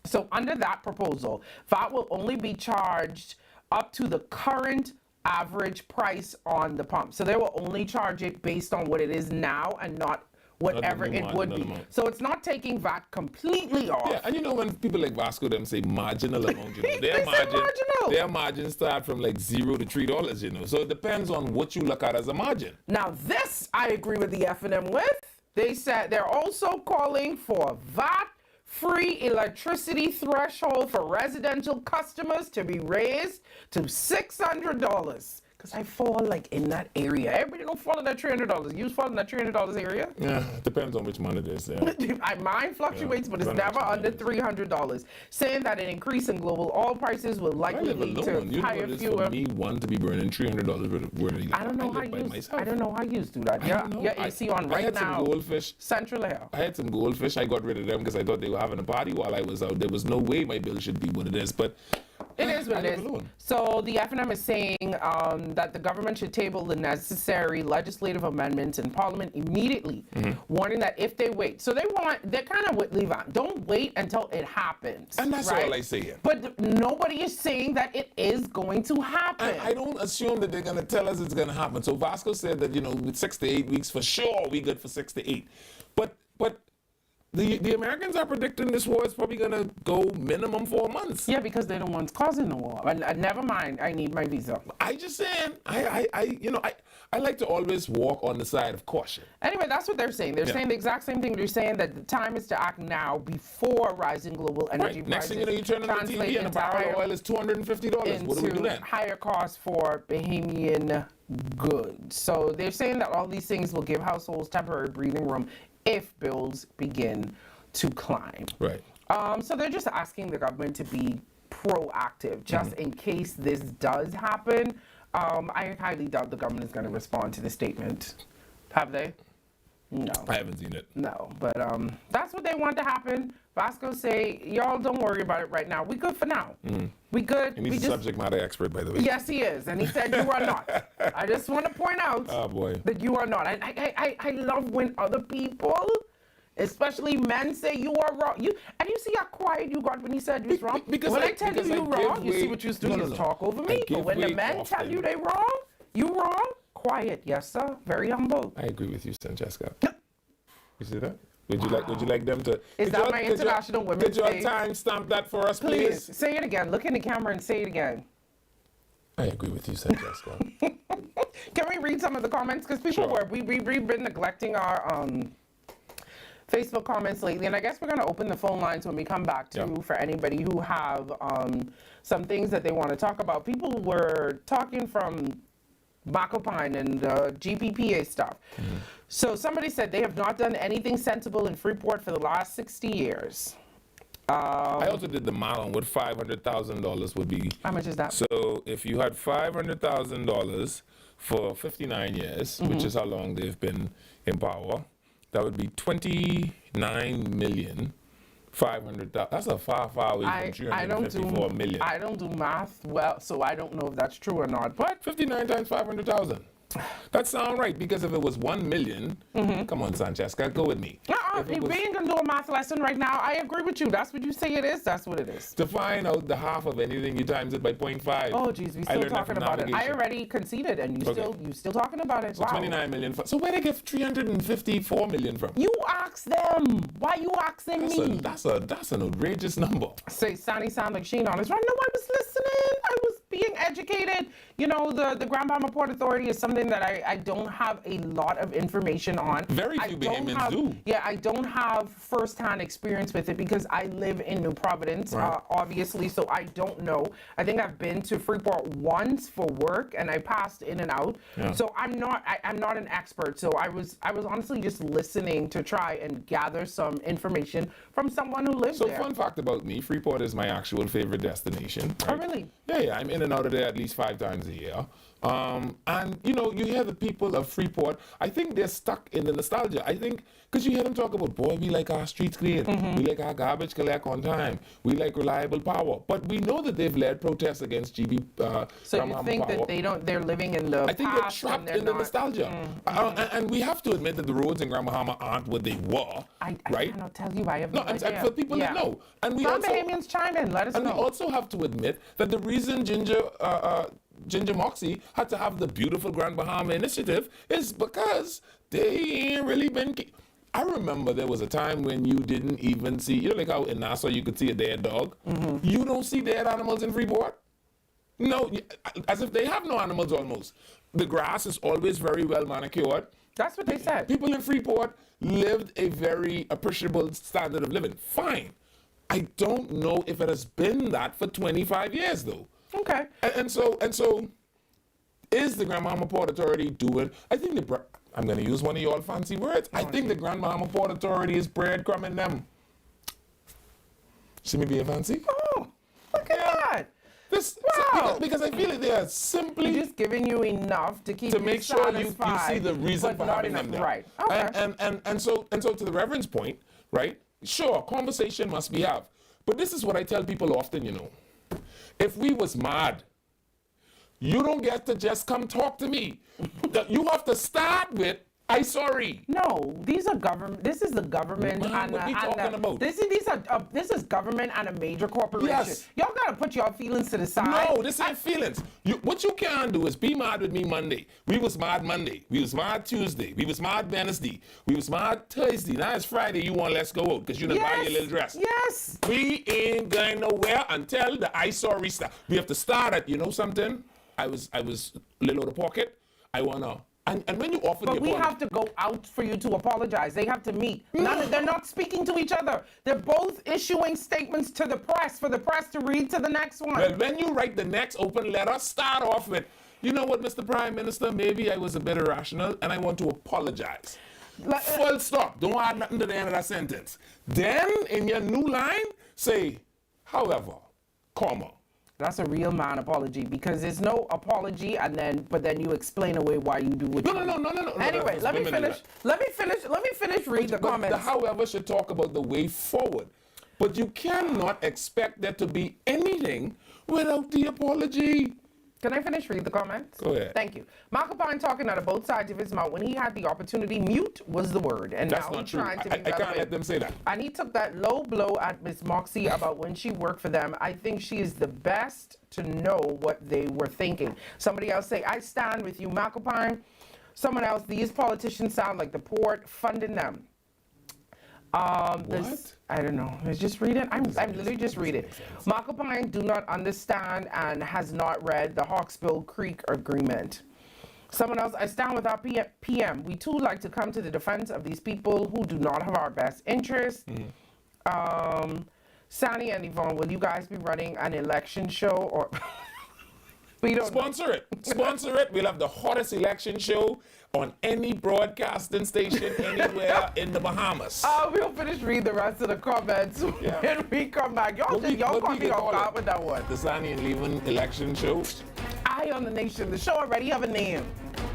So under that proposal, VAT will only be charged up to the current average price on the pump. So they will only charge it based on what it is now and not whatever it would be. So it's not taking VAT completely off. Yeah, and you know when people like Vasco them say marginal amount, you know, their margins start from like $0 to $3, you know. So it depends on what you look at as a margin. Now this I agree with the FNM with. They said they're also calling for VAT-free electricity threshold for residential customers to be raised to $600. Because I fall like in that area. Everybody don't fall in that $300. You fall in that $300 area? Yeah, it depends on which month it is. Yeah. Mine fluctuates, but it's never under $300. Saying that an increase in global oil prices will likely lead to higher fuel. For me, one to be burning $300 worth of I don't know how you do that. Yeah, AC on right now. I had some goldfish. Central Air. I had some goldfish. I got rid of them because I thought they were having a party while I was out. There was no way my bill should be what it is, but it is what it is. So the FNM is saying that the government should table the necessary legislative amendments in Parliament immediately, warning that if they wait, so they're kind of with Levan. Don't wait until it happens. And that's all I say. But nobody is saying that it is going to happen. I don't assume that they're going to tell us it's going to happen. So Vasco said that, with 6 to 8 weeks, for sure, we good for 6 to 8. But the Americans are predicting this war is probably going to go minimum 4 months. Yeah, because they're the ones causing the war. And never mind, I need my visa. I just saying, I like to always walk on the side of caution. Anyway, that's what they're saying. They're saying the exact same thing. They're saying that the time is to act now before rising global energy prices. Next thing you know, you turn on the TV and a barrel of oil is $250. What do we do then? Higher costs for Bahamian goods. So they're saying that all these things will give households temporary breathing room if bills begin to climb. Right. So they're just asking the government to be proactive, just in case this does happen. I highly doubt the government is going to respond to the statement. Have they? No. I haven't seen it. No, but that's what they want to happen. Vasco say, y'all don't worry about it right now. We good for now. We good. And he's a subject matter expert, by the way. Yes, he is. And he said you are not. I just want to point out that you are not. I love when other people, especially men, say you are wrong. You see how quiet you got when he said you was wrong? Because when I tell you you're wrong, you see what you used to do is talk over me. But when the men tell you they wrong, you wrong, quiet. Yes, sir. Very humble. I agree with you, Francesca. You see that? Would you like them to? Is that my International Women's Day? Could you time stamp that for us, please? Say it again. Look in the camera and say it again. I agree with you, Francesca. Can we read some of the comments? Because people we've been neglecting our Facebook comments lately, and I guess we're going to open the phone lines when we come back too for anybody who have some things that they want to talk about. People were talking from Macopine and GPPA stuff. So somebody said they have not done anything sensible in Freeport for the last 60 years. I also did the math on what $500,000 would be. How much is that? So if you had $500,000 for 59 years, which is how long they've been in power, that would be $29,500,000. That's a far away from $354 million. I don't do math well, so I don't know if that's true or not. But 59 times 500,000. That sounds right, because if it was 1 million, come on, Francesca, go with me. We ain't gonna do a math lesson right now. I agree with you. That's what you say it is. That's what it is. To find out the half of anything, you times it by 0.5. Oh, geez, we still talking about it. I already conceded, and you still talking about it. So 29 million. So where they get 354 million from? You ask them. Why you asking me? That's an outrageous number. Say, Sonny sound like Sheen on his right. No, I was listening. I was being educated. You know, the Grand Bahama Port Authority is something that I don't have a lot of information on. Very few Bahamians do. Yeah, I don't have first-hand experience with it because I live in New Providence, obviously, so I don't know. I think I've been to Freeport once for work, and I passed in and out. Yeah. So I'm not an expert. So I was honestly just listening to try and gather some information from someone who lives there. So fun fact about me, Freeport is my actual favorite destination. Right? Oh, really? Yeah, I'm in and out of there at least 5 times a year. And, you know, you hear the people of Freeport, I think they're stuck in the nostalgia. I think, because you hear them talk about, boy, we like our streets clean. We like our garbage collect on time. We like reliable power. But we know that they've led protests against so you think power. that they're living in the I think past they're trapped in the nostalgia. And we have to admit that the roads in Grand Bahama aren't what they were, I right? cannot tell you. I have no idea. For people that know. And we also, Bahamians chime in. Let us know. And we also have to admit that the reason Ginger Moxie had to have the beautiful Grand Bahama initiative is because they ain't really been. I remember there was a time when you didn't even see, you know, like how in Nassau you could see a dead dog. You don't see dead animals in Freeport. No, as if they have no animals almost. The grass is always very well manicured. That's what they said. People in Freeport lived a very appreciable standard of living. Fine. I don't know if it has been that for 25 years though. Okay. And so is the Grand Bahama Port Authority doing, I think I'm going to use one of your fancy words. I think the Grand Bahama Port Authority is breadcrumbing them. See me being fancy? Oh, look at that. Wow. Because I feel like they are simply just giving you enough to keep to make sure you see the reason for having them there. Right. Okay. And so to the Reverend's point, right? Sure, conversation must be had. But this is what I tell people often, you know. If we was mad, you don't get to just come talk to me. You have to start with, I'm sorry. No, these are government. This is the government. What we talking about? This is government and a major corporation. Yes. Y'all gotta put your feelings to the side. No, this ain't feelings. What you can do is be mad with me Monday. We was mad Monday. We was mad Tuesday. We was mad Wednesday. We was mad Thursday. Now it's Friday. You want let's go out because you done buy your little dress. Yes. We ain't going nowhere until the I sorry stuff. We have to start at, you know something? I was a little out of pocket. I wanna. And when you offer But the we apology, have to go out for you to apologize. They have to meet. They're not speaking to each other. They're both issuing statements to the press for the press to read to the next one. well, when you write the next open letter, start off with, you know what, Mr. Prime Minister, maybe I was a bit irrational and I want to apologize. Full stop. Don't add nothing to the end of that sentence. Then, in your new line, say, however, comma. That's a real man apology because there's no apology but then you explain away why you do what you do. No. Anyway, let me finish. Let me finish read the comments. The however should talk about the way forward. But you cannot expect there to be anything without the apology. Can I finish read the comments? Go ahead. Thank you. Markopine talking out of both sides of his mouth. When he had the opportunity, mute was the word. And That's now not he's true. trying to be I can't relevant. let them say that. And he took that low blow at Miss Moxie about when she worked for them. I think she is the best to know what they were thinking. Somebody else say, I stand with you, Markopine. Someone else, these politicians sound like the port funding them. What? I don't know. Let's just read it. I'm literally just read it. Markopine do not understand and has not read the Hawksbill Creek Agreement. Someone else, I stand with our PM. We too like to come to the defense of these people who do not have our best interests. Sani and Yvonne, will you guys be running an election show or? We don't Sponsor it. Sponsor it. We'll have the hottest election show on any broadcasting station anywhere in the Bahamas. We'll finish reading the rest of the comments when we come back. Y'all caught me off guard with that one. The Sani and Levin election show. Eye on the Nation. The show already have a name.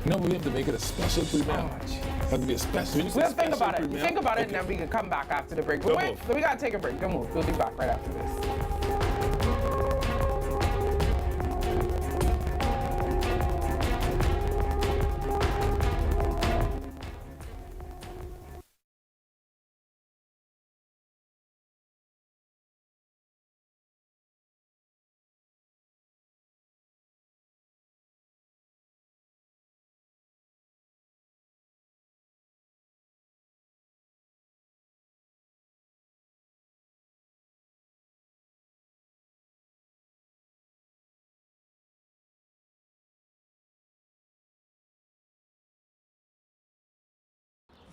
No, we have to make it a special premiere. Have to be a special. We'll think about it. Think about it, and then we can come back after the break. But wait, so we gotta take a break. Don't move. We'll be back right after this.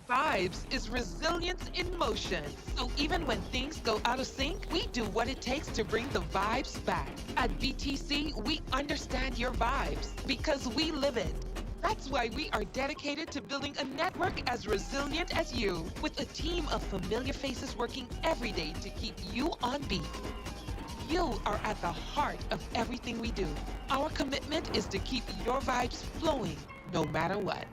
Vibes is resilience in motion. So even when things go out of sync, we do what it takes to bring the vibes back. At BTC, we understand your vibes because we live it. That's why we are dedicated to building a network as resilient as you, with a team of familiar faces working every day to keep you on beat. You are at the heart of everything we do. Our commitment is to keep your vibes flowing, no matter what.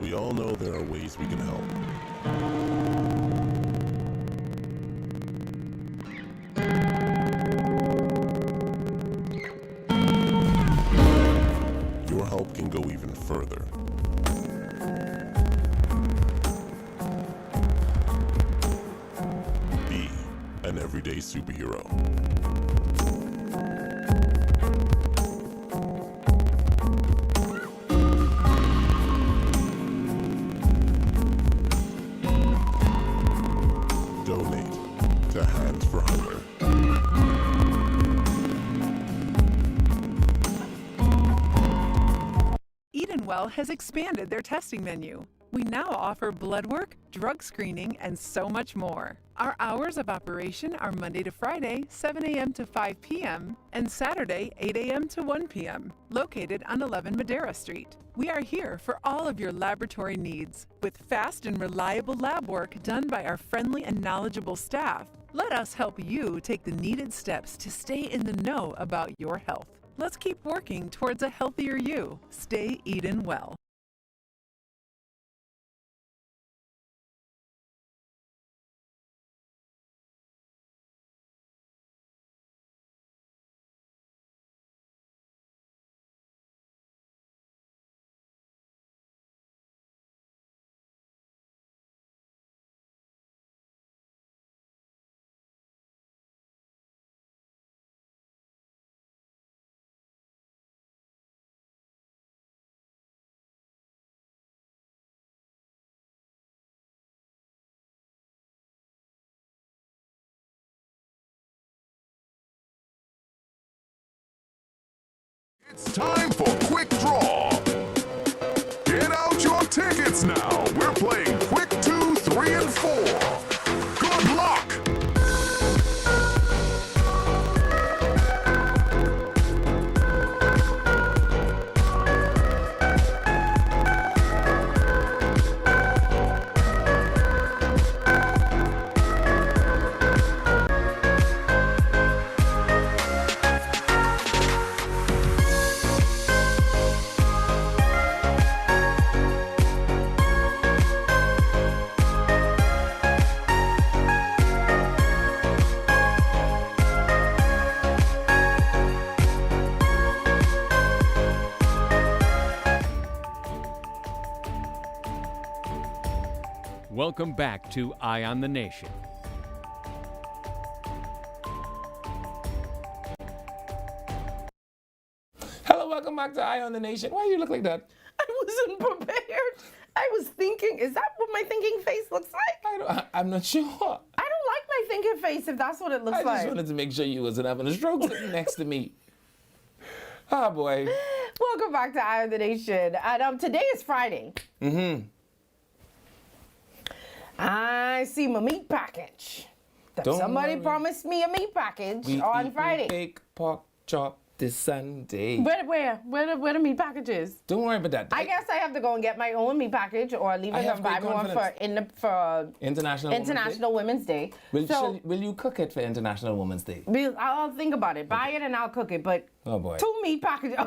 We all know there are ways we can help. Your help can go even further. Be an everyday superhero. Donate to Hands for Hunger. Edenwell has expanded their testing menu. We now offer blood work, drug screening, and so much more. Our hours of operation are Monday to Friday, 7 a.m. to 5 p.m., and Saturday, 8 a.m. to 1 p.m., located on 11 Madera Street. We are here for all of your laboratory needs, with fast and reliable lab work done by our friendly and knowledgeable staff. Let us help you take the needed steps to stay in the know about your health. Let's keep working towards a healthier you. Stay Eden well. It's time for Quick Draw. Get out your tickets now. We're playing Quick 2, 3, and 4. Good luck. Welcome back to Eye on the Nation. Hello, welcome back to Eye on the Nation. Why do you look like that? I wasn't prepared. I was thinking, is that what my thinking face looks like? I'm not sure. I don't like my thinking face if that's what it looks I like. just wanted to make sure you wasn't having a stroke sitting next to me. Oh, boy. Welcome back to Eye on the Nation. And today is Friday. Mm-hmm. I see my meat package. Don't Somebody worry. promised me a meat package We on eat Friday. Big pork chop this Sunday. Where the meat package is? Don't worry about that. I guess I have to go and get my own meat package, or leave I it have and buy great one for International Women's Day. Will you cook it for International Women's Day? I'll think about it. Buy it and I'll cook it. But Oh boy. 2 meat packages.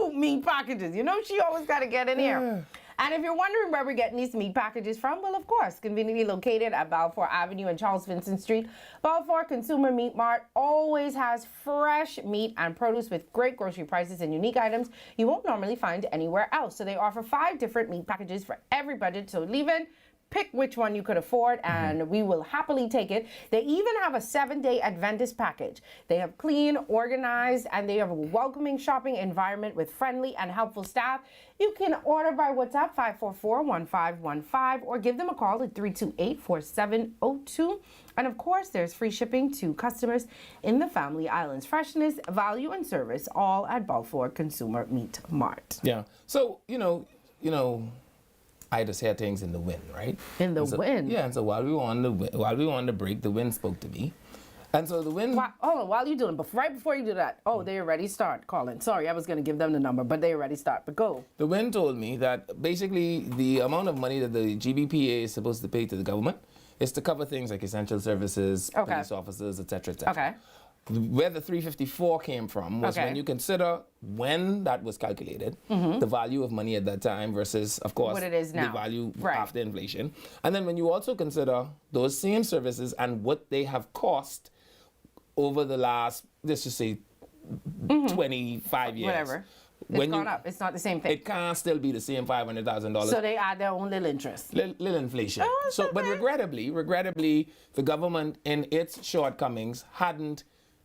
2 meat packages. You know she always got to get in here. And if you're wondering where we're getting these meat packages from, well, of course, conveniently located at Balfour Avenue and Charles Vincent Street. Balfour Consumer Meat Mart always has fresh meat and produce with great grocery prices and unique items you won't normally find anywhere else. So they offer 5 different meat packages for every budget. So leave in. Pick which one you could afford, and we will happily take it. They even have a 7-day Adventist package. They have clean, organized, and they have a welcoming shopping environment with friendly and helpful staff. You can order by WhatsApp 544-1515 or give them a call at 328-4702. And of course, there's free shipping to customers in the Family Islands. Freshness, value, and service, all at Balfour Consumer Meat Mart. Yeah. So, you know, I just hear things in the wind, right? In the wind? Yeah, and so while we were on the break, the wind spoke to me. And so the wind... While you're doing it, right before you do that, they already start calling. Sorry, I was going to give them the number, but they already start. But go. The wind told me that basically the amount of money that the GBPA is supposed to pay to the government is to cover things like essential services, police officers, etc., etc. Okay. Where the 354 came from was when you consider when that was calculated, the value of money at that time versus, of course, what it is now. the value after inflation. And then when you also consider those same services and what they have cost over the last, let's just say, 25 years. Whatever. It's gone up. It's not the same thing. It can't still be the same $500,000. So they add their own little interest. Little inflation. But regrettably, the government in its shortcomings hadn't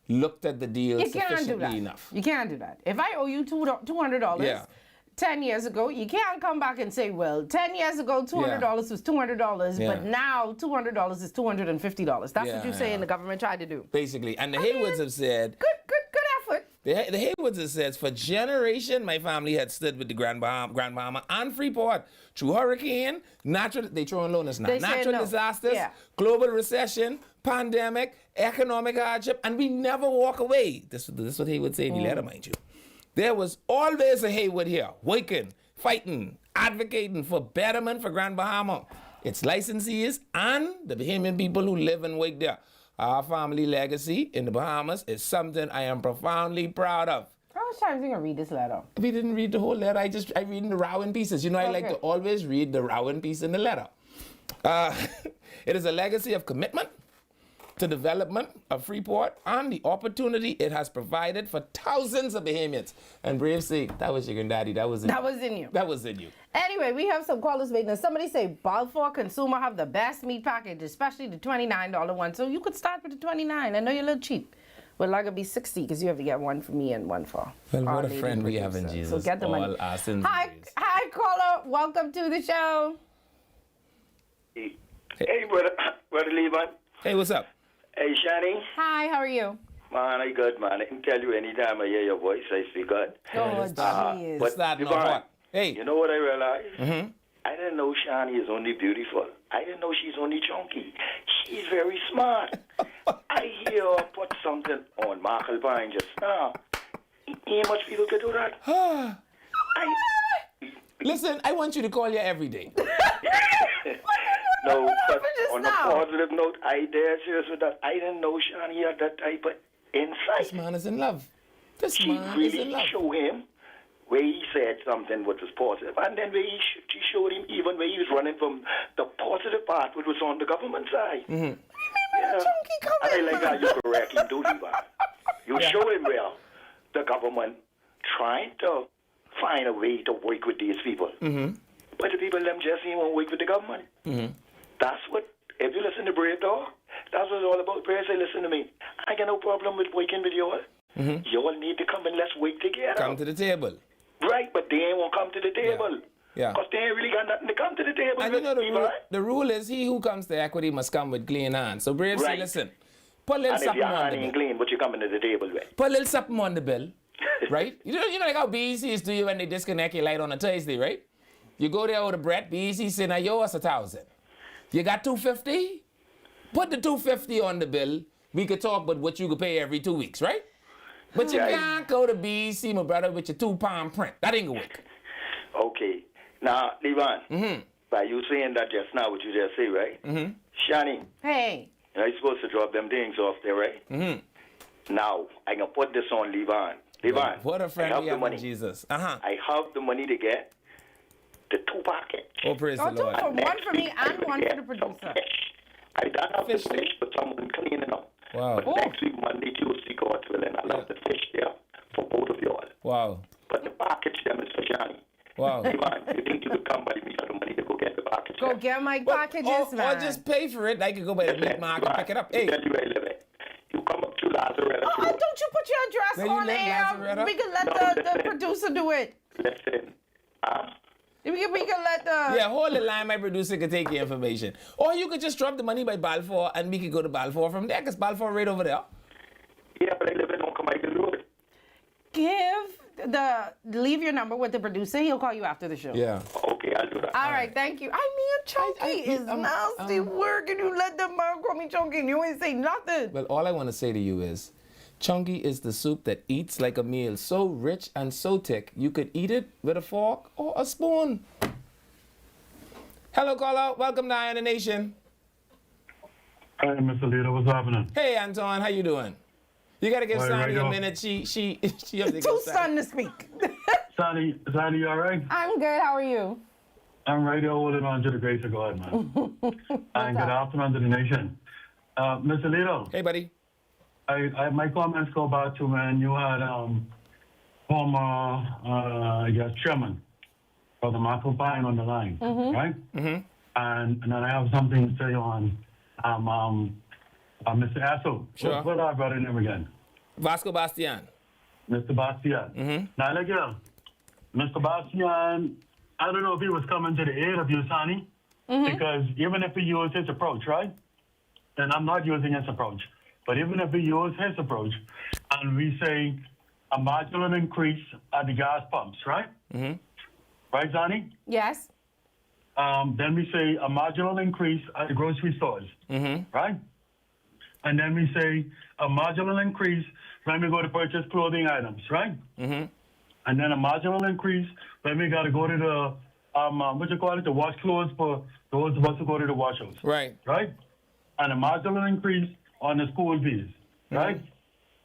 looked at the deal sufficiently enough. You can't do that. If I owe you $200 10 years ago, you can't come back and say, well, 10 years ago, $200 was $200, but now $200 is $250. That's what you're saying the government tried to do. Basically. And the Haywoods have said... Good effort. The Haywoods have said, for generation, my family had stood with the Grand Bahama and Freeport through hurricane, they throw in lowness now. Natural disasters, global recession, pandemic, economic hardship, and we never walk away. This is what Haywood said in the letter, mind you. There was always a Haywood here, working, fighting, advocating for betterment for Grand Bahama. its licensees, and the Bahamian people who live and work there. Our family legacy in the Bahamas is something I am profoundly proud of. How much time are you going to read this letter? We didn't read the whole letter. I read in the Rowan pieces. You know, I like to always read the Rowan piece in the letter. It is a legacy of commitment to development of Freeport and the opportunity it has provided for thousands of Bahamians. And Brave say, that was your granddaddy. That was in you. That was in you. That was in you. Anyway, we have some callers waiting. Somebody say Balfour Consumer have the best meat package, especially the $29 one. So you could start with the $29. I know you're a little cheap. Well, like it'll be $60 because you have to get one for me and one for Well, our what a lady friend we producer. have in Jesus. So get the money. All our sins Hi, caller. Welcome to the show. Hey, brother Levan. Hey, what's up? Hey, Shani. Hi, how are you? Man, I good, man. I can tell you anytime I hear your voice, I speak good. Oh, jeez. But Levan, hey, you know what I realized? Mm-hmm. I didn't know Shani is only beautiful. I didn't know she's only chunky. She's very smart. I hear her put something on Michael Pine just now. Ain't much people can do that. Listen, I want you to call you every day. No, but on a positive note, I dare serious with that. I didn't know Shani had that type of insight. This man is in love. This she man really is in love. showed him where he said something which was positive, and then where she showed him even where he was running from the positive part, which was on the government side. Mm-hmm. I like how you correct him, do you show him where the government trying to find a way to work with these people. Mm-hmm. But the people them just ain't want to work with the government. Mm-hmm. That's what, if you listen to Brave Dog, that's what it's all about. Brave say, listen to me. I got no problem with working with y'all. Mm-hmm. Y'all need to come and let's work together. Come to the table. Right, but they ain't want to come to the table. Yeah. Because they ain't really got nothing to come to the table. And you know the rule is he who comes to equity must come with clean hands. So Brave say, listen, put a little and if something your on hand the ain't bill. clean, but you coming to the table with. Put a little something on the bill, right? You know like how BECs do you when they disconnect your light on a Thursday, right? You go there with a bread, BEC say, now you owe us 1,000. You got $250? Put the $250 on the bill. We could talk about what you could pay every 2 weeks, right? But you can't go to BEC, my brother, with your £2 print. That ain't gonna work. Okay. Now, Levan, by you saying that just now, what you just say, right? Mm-hmm. Shani, hey, you're supposed to drop them things off there, right? Mm-hmm. Now, I can put this on Levan. Levan, what a friend I have we the have money. in Jesus. Uh-huh. I have the money to get the 2 packets. Oh, praise the Lord. One for me and one for the producer. I don't have the fish, but someone cleaning up. Wow. But next week, Monday, Tuesday, God willing, I'll have the fish there for both of y'all. Wow. But the package them is for Johnny. Wow. Levan, you think you could come by me for the money to go get the package? Go get my packages, man. Or just pay for it. I could go by the meat market and pick it up. Hey. You come up to Lazaretta. Oh, don't you put your address Will you on let air? Lazaretta? We can let the producer do it. Listen. We can let the... Yeah, hold the line. My producer can take your information. Or you could just drop the money by Balfour and we could go to Balfour from there because Balfour right over there. Yeah, but I live in Okamaikan Road. Leave your number with the producer. He'll call you after the show. Yeah. Okay, I'll do that. All right, thank you. I mean, chunky is nasty work, and you let the man call me chunky, and you ain't say nothing. Well, all I want to say to you is, chunky is the soup that eats like a meal, so rich and so thick, you could eat it with a fork or a spoon. Hello, caller. Welcome to Eye on the Nation. Hey, Mr. Leader, what's happening? Hey, Anton, how you doing? You got to give All right, Sonny right a off. minute. She has to give Too Sonny. son to speak. Sonny, you all right? I'm good. How are you? I'm right there holding on to the grace of God, man. And good afternoon to the nation. Mr. Leader. Hey, buddy. My comments go back to when you had former, chairman, Brother Michael Pine on the line, right? Mm-hmm. And then I have something to say on Mr. Asso. Sure. What's our brother name again? Vasco Bastian. Mr. Bastian. Mm-hmm. Now, look here. Mr. Bastian, I don't know if he was coming to the aid of you, Sonny, because even if he used his approach, right? And I'm not using his approach, but even if we use his approach and we say a marginal increase at the gas pumps, right? Mm-hmm. Right, Sonny? Yes. Then we say a marginal increase at the grocery stores, right? And then we say a marginal increase when we go to purchase clothing items, right? Mm-hmm. And then a marginal increase when we got to go to what you call it, to wash clothes for those of us who go to the washhouse. Right. Right? And a marginal increase on the school fees, right?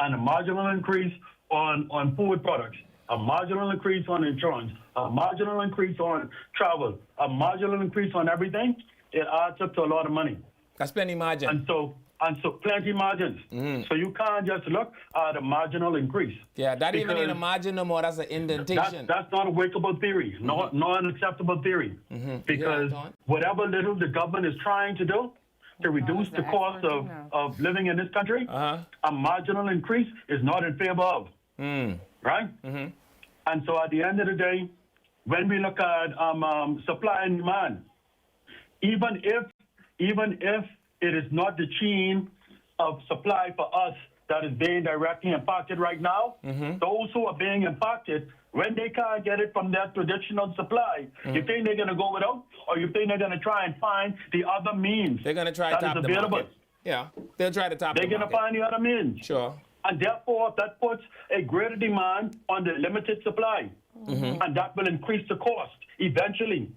And a marginal increase on food products, a marginal increase on insurance, a marginal increase on travel, a marginal increase on everything. It adds up to a lot of money. That's plenty margin. And so plenty margins. So you can't just look at a marginal increase. Yeah, that even Because ain't a margin no more. That's an indentation. That's not a workable theory, not an acceptable theory. Because whatever little the government is trying to do to reduce the cost of living in this country, a marginal increase is not in favor of. Right? And so at the end of the day, when we look at supply and demand, even if it is not the chain of supply for us that is being directly impacted right now, those who are being impacted, when they can't get it from their traditional supply, you think they're going to go without, or you think they're going to try and find the other means? They're going to try that to top is the available. market. Yeah, they'll try to top the They're market. going to find the other means. Sure. And therefore, that puts a greater demand on the limited supply. And that will increase the cost eventually.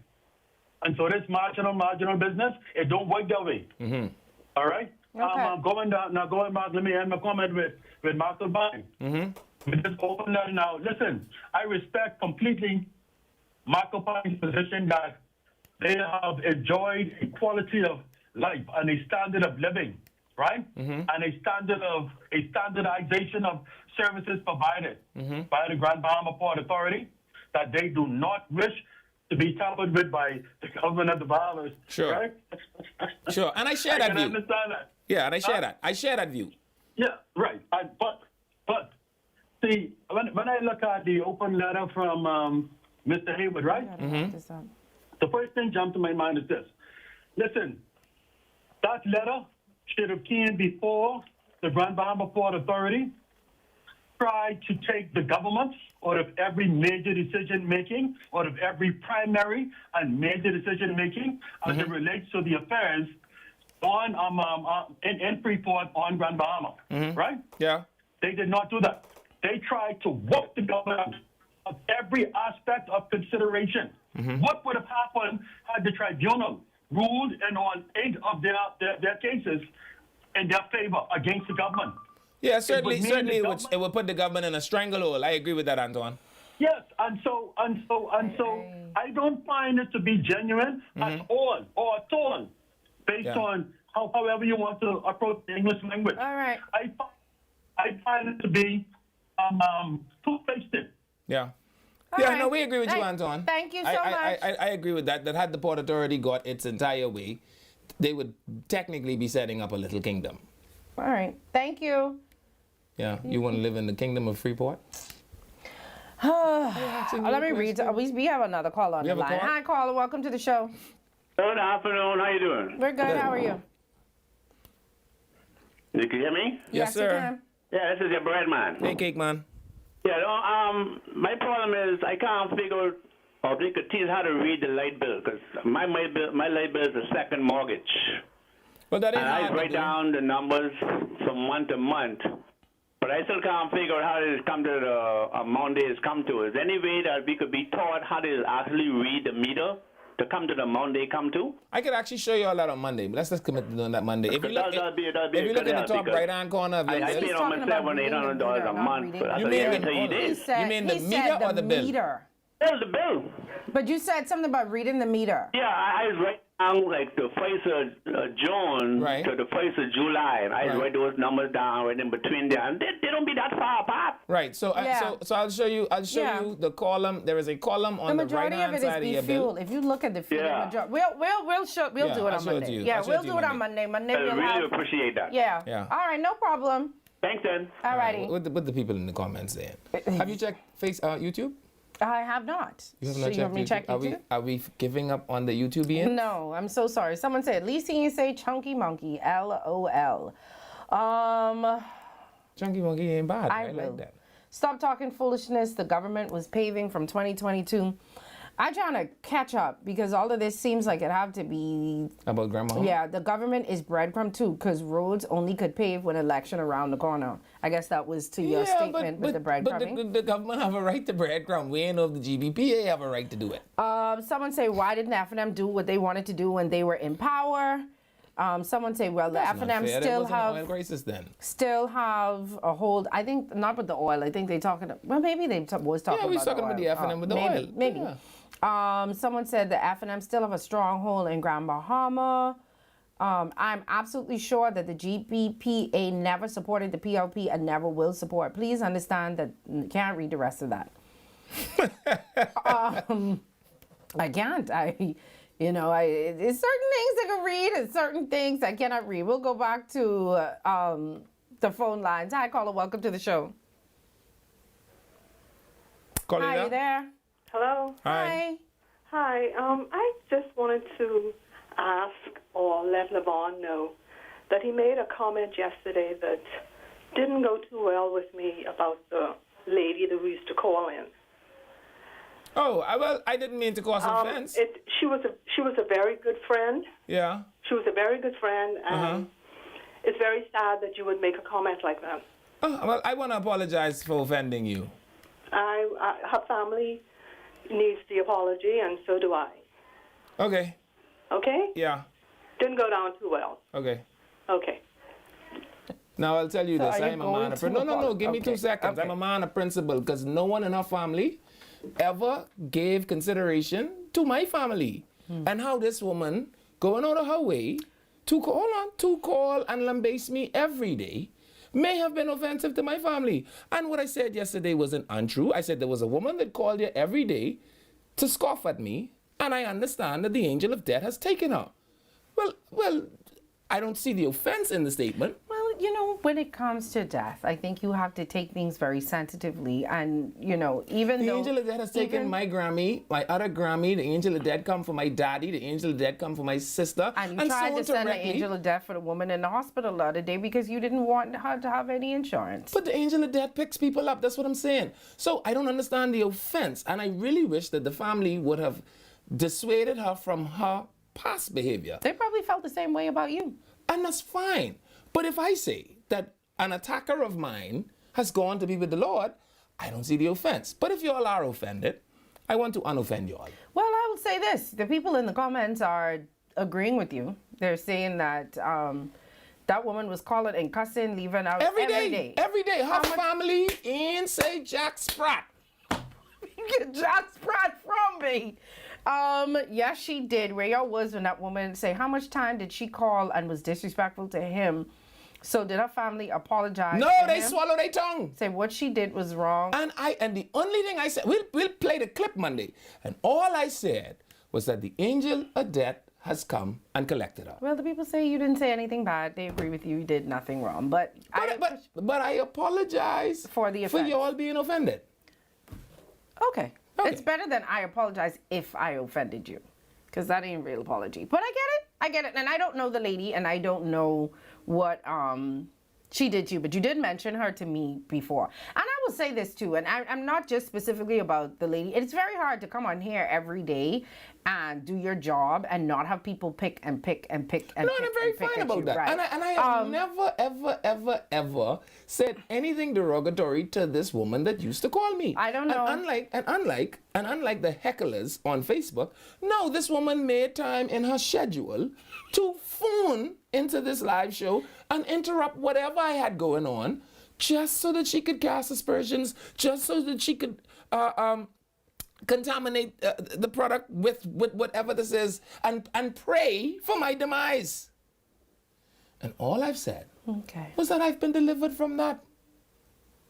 And so this marginal business, it don't work that way. All right? Okay. Going back, let me end my comment with Michael Biden. With this open letter now, listen, I respect completely Michael Biden's position that they have enjoyed a quality of life and a standard of living, right? And a standardization of services provided by the Grand Bahama Port Authority that they do not wish to be tampered with by the government of the Bahamas. Sure. Right? Sure, and I share that can view. understand that. Yeah, and I share that. I share that view. Yeah, right. But see, when I look at the open letter from Mr. Hayward, right? The first thing jumped to my mind is this. Listen, that letter should have came before the Grand Bahama Port Authority tried to take the government out of every major decision making, out of every primary and major decision making as it relates to the affairs on in Freeport on Grand Bahama, right? Yeah. They did not do that. They tried to whoop the government of every aspect of consideration. What would have happened had the tribunal ruled in on 8 of their cases in their favor against the government? Yeah, certainly it would it would put the government in a stranglehold. I agree with that, Antoine. Yes, and so I don't find it to be genuine at all or at all, based on however you want to approach the English language. All right. I find it to be two-faced. Yeah. All right. No, we agree with you, Antoine. Thank you so much. I agree with that. That had the Port Authority got its entire way, they would technically be setting up a little kingdom. All right. Thank you. Yeah. You want to live in the kingdom of Freeport? Let me read. We have another caller on the line. Hi, caller. Welcome to the show. Good afternoon. How you doing? We're good. How are you? You can hear me? Yes, sir. we can. Yeah, this is your bread man. Hey, Cake Man. Yeah, no, my problem is I can't figure out or they could teach how to read the light bill because my light bill is a second mortgage. Well, that ain't and I hard to write do. down the numbers from month to month, but I still can't figure out how it come to the amount it has come to. Is there any way that we could be taught how to actually read the meter to come to the amount they come to? I could actually show you all that on Monday, but let's just commit to doing that Monday. If you look, That'd be if a you look good in the help top because right-hand corner of your I bill, pay almost $700-800 a month. But You that's mean every the- 30 days. You mean the meter or the bill? Meter. Bill, the bill. But you said something about reading the meter. Yeah, I write down like the 1st of June to the 1st of July, and I write those numbers down right in between there, and they don't be that far apart. Right. So so I'll show you. I'll show you the column. There is a column on the majority right-hand of it is side of be your bill. fuel. If you look at the fuel, Yeah. we'll Yeah, do it I'll on show it to Monday. you. Yeah, I'll show we'll it to do you it on Monday. Monday I we'll really have. appreciate that. Yeah. Yeah. All right, no problem. Thanks, then. All righty. What the people in the comments saying? Have you checked YouTube? I have not. You have So not you want me to check YouTube? Are we giving up on the YouTubians? No, I'm so sorry. Someone said, at least he didn't say chunky monkey. LOL. Chunky monkey ain't bad. I will. like that. Stop talking foolishness. The government was paving from 2022. I'm trying to catch up because all of this seems like it have to be. About Grandma? Yeah, the government is breadcrumb too, because roads only could pave when election around the corner. I guess that was to your statement with the breadcrumbing. But the government have a right to breadcrumb. We ain't know if the GBPA have a right to do it. Someone say, why didn't F&M do what they wanted to do when they were in power? Someone say, well, That's the not F&M fair. still That wasn't have oil crisis then. still have a hold. I think not with the oil. I think they talking. Well, maybe they was talking. Yeah, we was about talking the about the oil. F&M with the maybe, oil. Maybe. Yeah. Someone said the F&M still have a stronghold in Grand Bahama. I'm absolutely sure that the GBPA never supported the PLP and never will support. Please understand that can't read the rest of that. I can't. There's certain things I can read and certain things I cannot read. We'll go back to the phone lines. Hi, caller. Welcome to the show. Caller, Hi, you there? Hello. Hi. Hi. I just wanted to ask or let Levon know that he made a comment yesterday that didn't go too well with me about the lady that we used to call in. Oh, well, I didn't mean to cause offense. She was a very good friend. Yeah. She was a very good friend, and it's very sad that you would make a comment like that. Oh, well, I want to apologize for offending you. Her family needs the apology, and so do I. Okay. Okay? Yeah. Didn't go down too well. Okay. Okay. Now, I'll tell you So this. are you I'm a man going of to principle. No, give me okay. 2 seconds. I'm a man of principle because no one in our family ever gave consideration to my family and how this woman going out of her way to call and lambaste me every day may have been offensive to my family. And what I said yesterday wasn't untrue. I said there was a woman that called you every day to scoff at me, and I understand that the angel of death has taken her. Well, I don't see the offense in the statement. Well, when it comes to death, I think you have to take things very sensitively. And, even the though... angel of death has taken my Grammy, my other Grammy. The angel of death come for my daddy. The angel of death come for my sister. And you and tried so to send directly. an angel of death for the woman in the hospital the other day because you didn't want her to have any insurance. But the angel of death picks people up. That's what I'm saying. So I don't understand the offense. And I really wish that the family would have dissuaded her from her past behavior. They probably felt the same way about you. And that's fine. But if I say that an attacker of mine has gone to be with the Lord, I don't see the offense. But if you all are offended, I want to unoffend you all. Well, I will say this. The people in the comments are agreeing with you. They're saying that that woman was calling and cussing, leaving out every day. Every day. Her family in say Jack Spratt. You get Jack Spratt from me. Yes, she did. Rayo was when that woman say how much time did she call and was disrespectful to him. So did her family apologize? No, to they him? swallow their tongue. Say what she did was wrong. And the only thing I said, we'll play the clip Monday. And all I said was that the angel of death has come and collected her. Well, the people say you didn't say anything bad. They agree with you. You did nothing wrong. But I apologize for the offense. For you all being offended. Okay. It's better than I apologize if I offended you. Because that ain't a real apology. But I get it. And I don't know the lady, and I don't know what she did to you. But you did mention her to me before. And I will say this, too. And I'm not just specifically about the lady. It's very hard to come on here every day and do your job and not have people pick and pick and pick and No, pick and I'm very and pick fine at about you, that. right? And I have never, ever said anything derogatory to this woman that used to call me. I don't know. And unlike the hecklers on Facebook, no, this woman made time in her schedule to phone into this live show and interrupt whatever I had going on just so that she could cast aspersions, just so that she could contaminate the product with whatever this is and pray for my demise. And all I've said was that I've been delivered from that.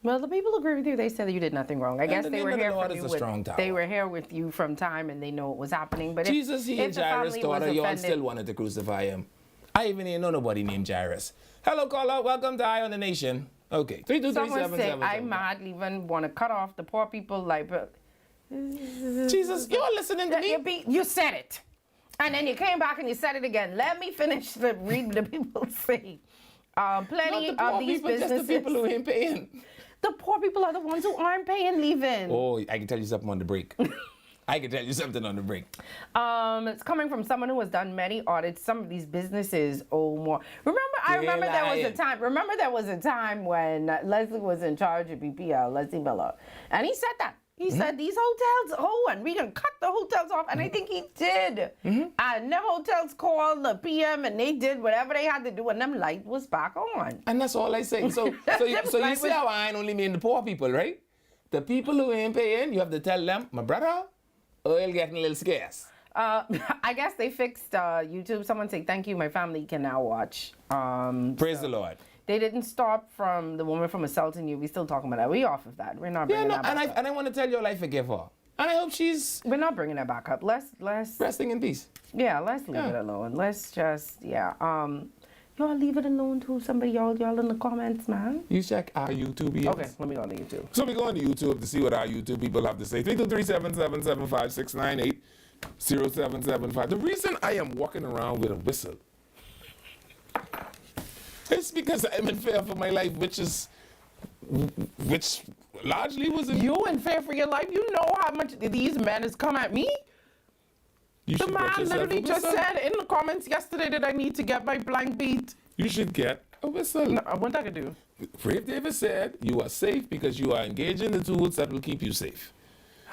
Well, the people agree with you. They said that you did nothing wrong. I guess the they name were of the here Lord from is you. a strong tower. They were here with you from time, and they know what was happening. But Jesus if healed the Jairus' family was daughter. You all offended- still wanted to crucify him. I even didn't know nobody named Jairus. Hello, caller. Welcome to Eye on the Nation. Okay, 32377. Someone said, I'm mad, even want to cut off the poor people. Jesus, you're listening to me? You said it. And then you came back and you said it again. Let me finish the read the people say. Plenty Not the of poor these people, businesses. just the people who ain't paying. The poor people are the ones who aren't paying, leaving. Oh, I can tell you something on the break. I can tell you something on the break. It's coming from someone who has done many audits. Some of these businesses owe more. I remember there was a time when Leslie was in charge of BPL, Leslie Miller, and he said that. He said these hotels, and we can cut the hotels off, and I think he did. And them hotels called the PM, and they did whatever they had to do, and them light was back on. And that's all I say. So you see how I ain't only mean the poor people, right? The people who ain't paying, you have to tell them, my brother, oil getting a little scarce. I guess they fixed YouTube. Someone say, thank you, my family can now watch. Praise the Lord. They didn't stop from the woman from assaulting you. We're still talking about that. We off of that. We're not bringing that back up. And I want to tell you all I forgive her. And I hope We're not bringing that back up. Let's... resting in peace. Yeah, let's leave it alone. Let's just... Yeah. Y'all leave it alone too. Somebody, y'all in the comments, man. You check our YouTube. Okay, let me go on to YouTube. So we go on to YouTube to see what our YouTube people have to say. 323-777-5698, 0775. The reason I am walking around with a whistle is because I'm in fear for my life, which largely was You in fear for your life? You know how much these men has come at me? The man literally just said in the comments yesterday that I need to get my blank beat. You should get a whistle. No, what I could do? Brave Davis said you are safe because you are engaged in the tools that will keep you safe.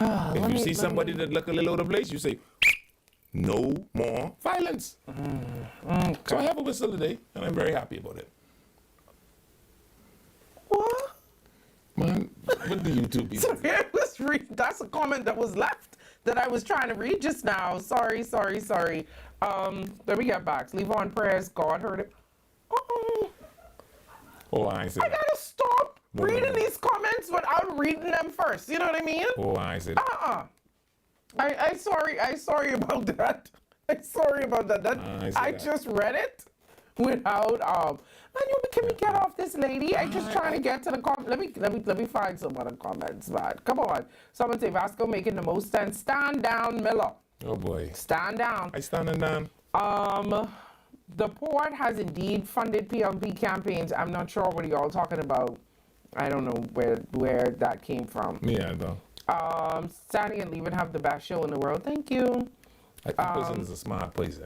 If you see somebody that look a little out of place, you say, no more violence. So I have a whistle today, and I'm very happy about it. What? Man, what do YouTube people do? That's a comment that was left that I was trying to read just now. Sorry. Let me get back. Leave on prayers. God heard it. Oh, I see. I gotta stop reading these comments without reading them first. You know what I mean? Oh, I see. I'm sorry about that. I'm sorry about that. I just read it without can we get off this lady? I'm just trying to get to the comment. Let me find some other comments, man. Come on. Someone say Vasco making the most sense. Stand down, Miller. Oh boy. Stand down. I standing down. The port has indeed funded PLP campaigns. I'm not sure what y'all talking about. I don't know where that came from. Yeah, though. Sandy and Levin have the best show in the world. Thank you. I think prison is a smart place.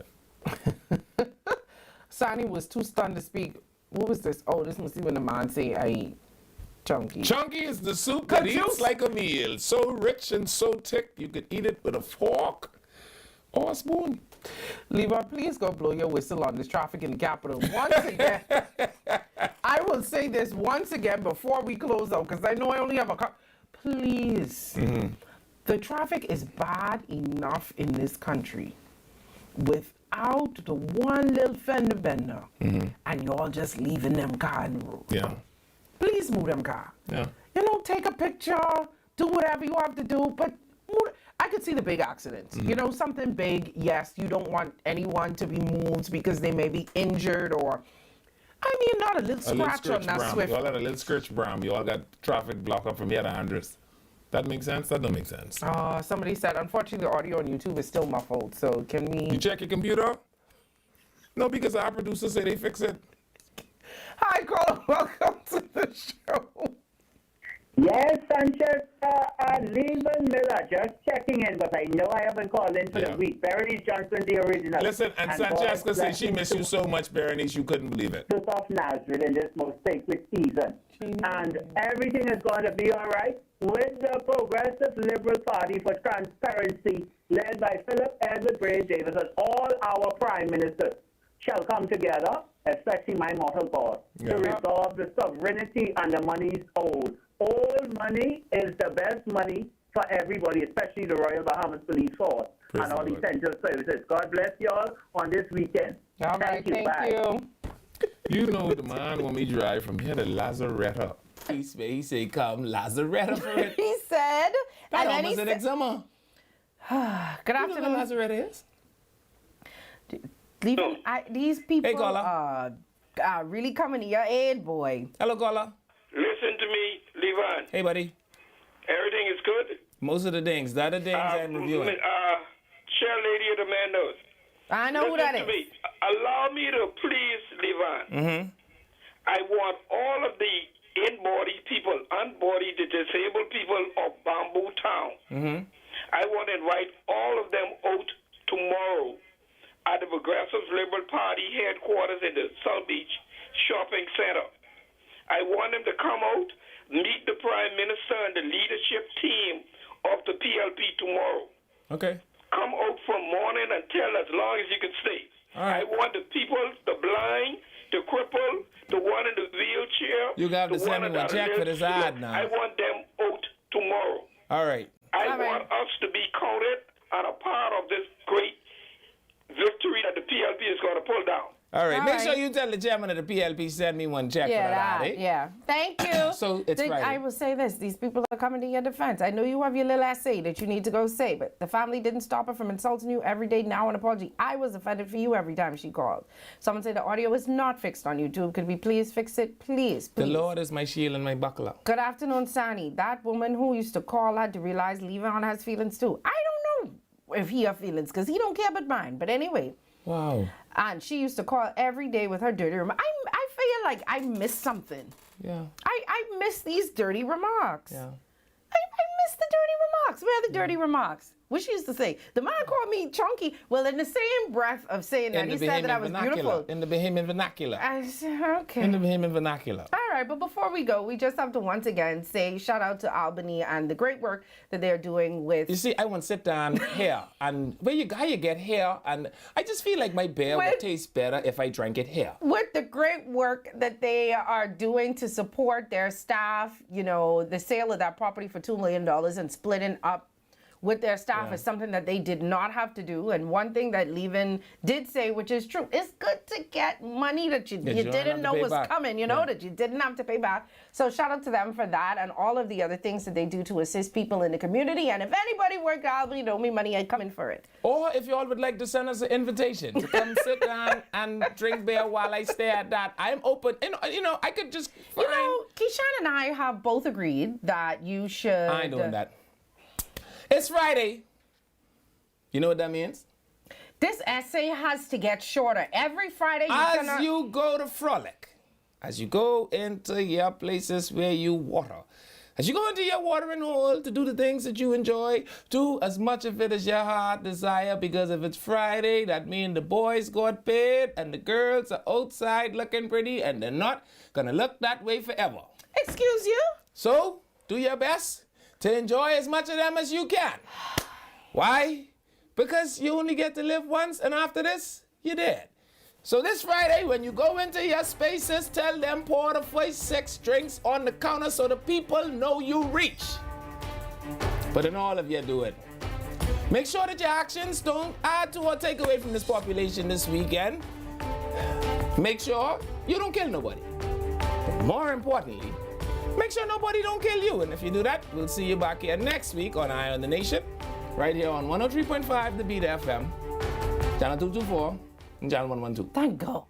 Sandy was too stunned to speak. What was this? Oh, this must be when the man say I eat chunky. Chunky is the soup that eats like a meal. So rich and so thick you could eat it with a fork or a spoon. Levi, please go blow your whistle on this traffic in the capital. Once again, I will say this once again before we close out, because I know I only have a car. Please. The traffic is bad enough in this country without the one little fender bender, and y'all just leaving them car in the road. Yeah. Please move them car. Yeah. Take a picture, do whatever you have to do, but I could see the big accidents. Something big, yes, you don't want anyone to be moved because they may be injured or, not a little scratch on that Swift. You all had a little scratch brown. You all got traffic blocked up from here to Andres. That makes sense? That don't make sense. Somebody said, unfortunately, the audio on YouTube is still muffled, so can we... You check your computer? No, because our producers say they fix it. Hi, caller. Welcome to the show. Yes, Sanchez, Levin Miller, just checking in, but I know I haven't called in for the week. Berenice Johnson, the original. Listen, and Sanchez said she missed you so much, Berenice, you couldn't believe it. Of Nazareth in this most sacred season. And everything is going to be all right with the Progressive Liberal Party for Transparency, led by Philip Edward Brave Davis, and all our prime ministers shall come together, especially my mortal God, to resolve the sovereignty and the monies owed. All money is the best money for everybody, especially the Royal Bahamas Police Force and all the essential services. God bless you all on this weekend. All right, thank you. You know the man when we drive from here to Lazaretta. He say, come Lazaretta for it. He said. That and then almost he an said, exam. Good afternoon. You know what Lazaretta is? These people are really coming to your aid, boy. Hello, caller. Listen to me, Levan. Hey, buddy. Everything is good? Most of the things. The other things I'm reviewing. Chair lady of the Mandos. I know who that is. Me. Allow me to please, Levan. I want all of the in-body people, unbodied, the disabled people of Bamboo Town. I want to invite headquarters in the South Beach Shopping Center. I want them to come out, meet the Prime Minister and the leadership team of the PLP tomorrow. Okay. Come out from morning until as long as you can stay. All right. I want the people, the blind, the crippled, the one in the wheelchair. You got to the send one me a that check for lives- this ad now. I want them out tomorrow. All right. I want us to be counted and a part of this great victory that the PLP is going to pull down. All right. All Make right. sure you tell the chairman of the PLP send me one check Yeah, for that ad, eh? yeah. Thank you. So it's Friday. I will say this: these people are coming to your defense. I know you have your little essay that you need to go say, but the family didn't stop her from insulting you every day. Now an apology. I was offended for you every time she called. Someone said the audio is not fixed on YouTube. Could we please fix it, please? The Lord is my shield and my buckler. Good afternoon, Sani. That woman who used to call had to realize Levon has feelings too. I don't know if he has feelings because he don't care but mine. But anyway. Wow. And she used to call every day with her dirty remarks. I feel like I missed something. Yeah. I miss these dirty remarks. Yeah. I miss the dirty remarks. Where are the dirty remarks? What she used to say. The man called me chunky. Well, in the same breath of saying that, he said that I was beautiful. In the Bahamian vernacular. I said, okay. In the Bahamian vernacular. All right, but before we go, we just have to once again say shout out to Albany and the great work that they're doing with. You see, I want to sit down here, and how you get here, and I just feel like my beer would taste better if I drank it here. With the great work that they are doing to support their staff, you know, the sale of that property for $2 million and splitting up with their staff is something that they did not have to do. And one thing that Levin did say, which is true, it's good to get money that you That you don't have didn't to know pay was back. coming, you know, that you didn't have to pay back. So shout out to them for that and all of the other things that they do to assist people in the community. And if anybody worked out, you know me money, I'm coming for it. Or if you all would like to send us an invitation to come sit down and drink beer while I stay at that, I'm open. You know, I could just find... You know, Keyshawn and I have both agreed that you should... I ain't doing that. It's Friday. You know what that means? This essay has to get shorter. Every Friday you go to frolic, as you go into your places where you water, as you go into your watering hole to do the things that you enjoy, do as much of it as your heart desire, because if it's Friday, that means the boys got paid and the girls are outside looking pretty and they're not gonna look that way forever. Excuse you? So, do your best to enjoy as much of them as you can. Why? Because you only get to live once, and after this, you're dead. So this Friday, when you go into your spaces, tell them pour the first 6 drinks on the counter so the people know you reach. But in all of you, do it. Make sure that your actions don't add to or take away from this population this weekend. Make sure you don't kill nobody. But more importantly, make sure nobody don't kill you. And if you do that, we'll see you back here next week on Eye on the Nation. Right here on 103.5 The Beat FM, channel 224 and channel 112. Thank God.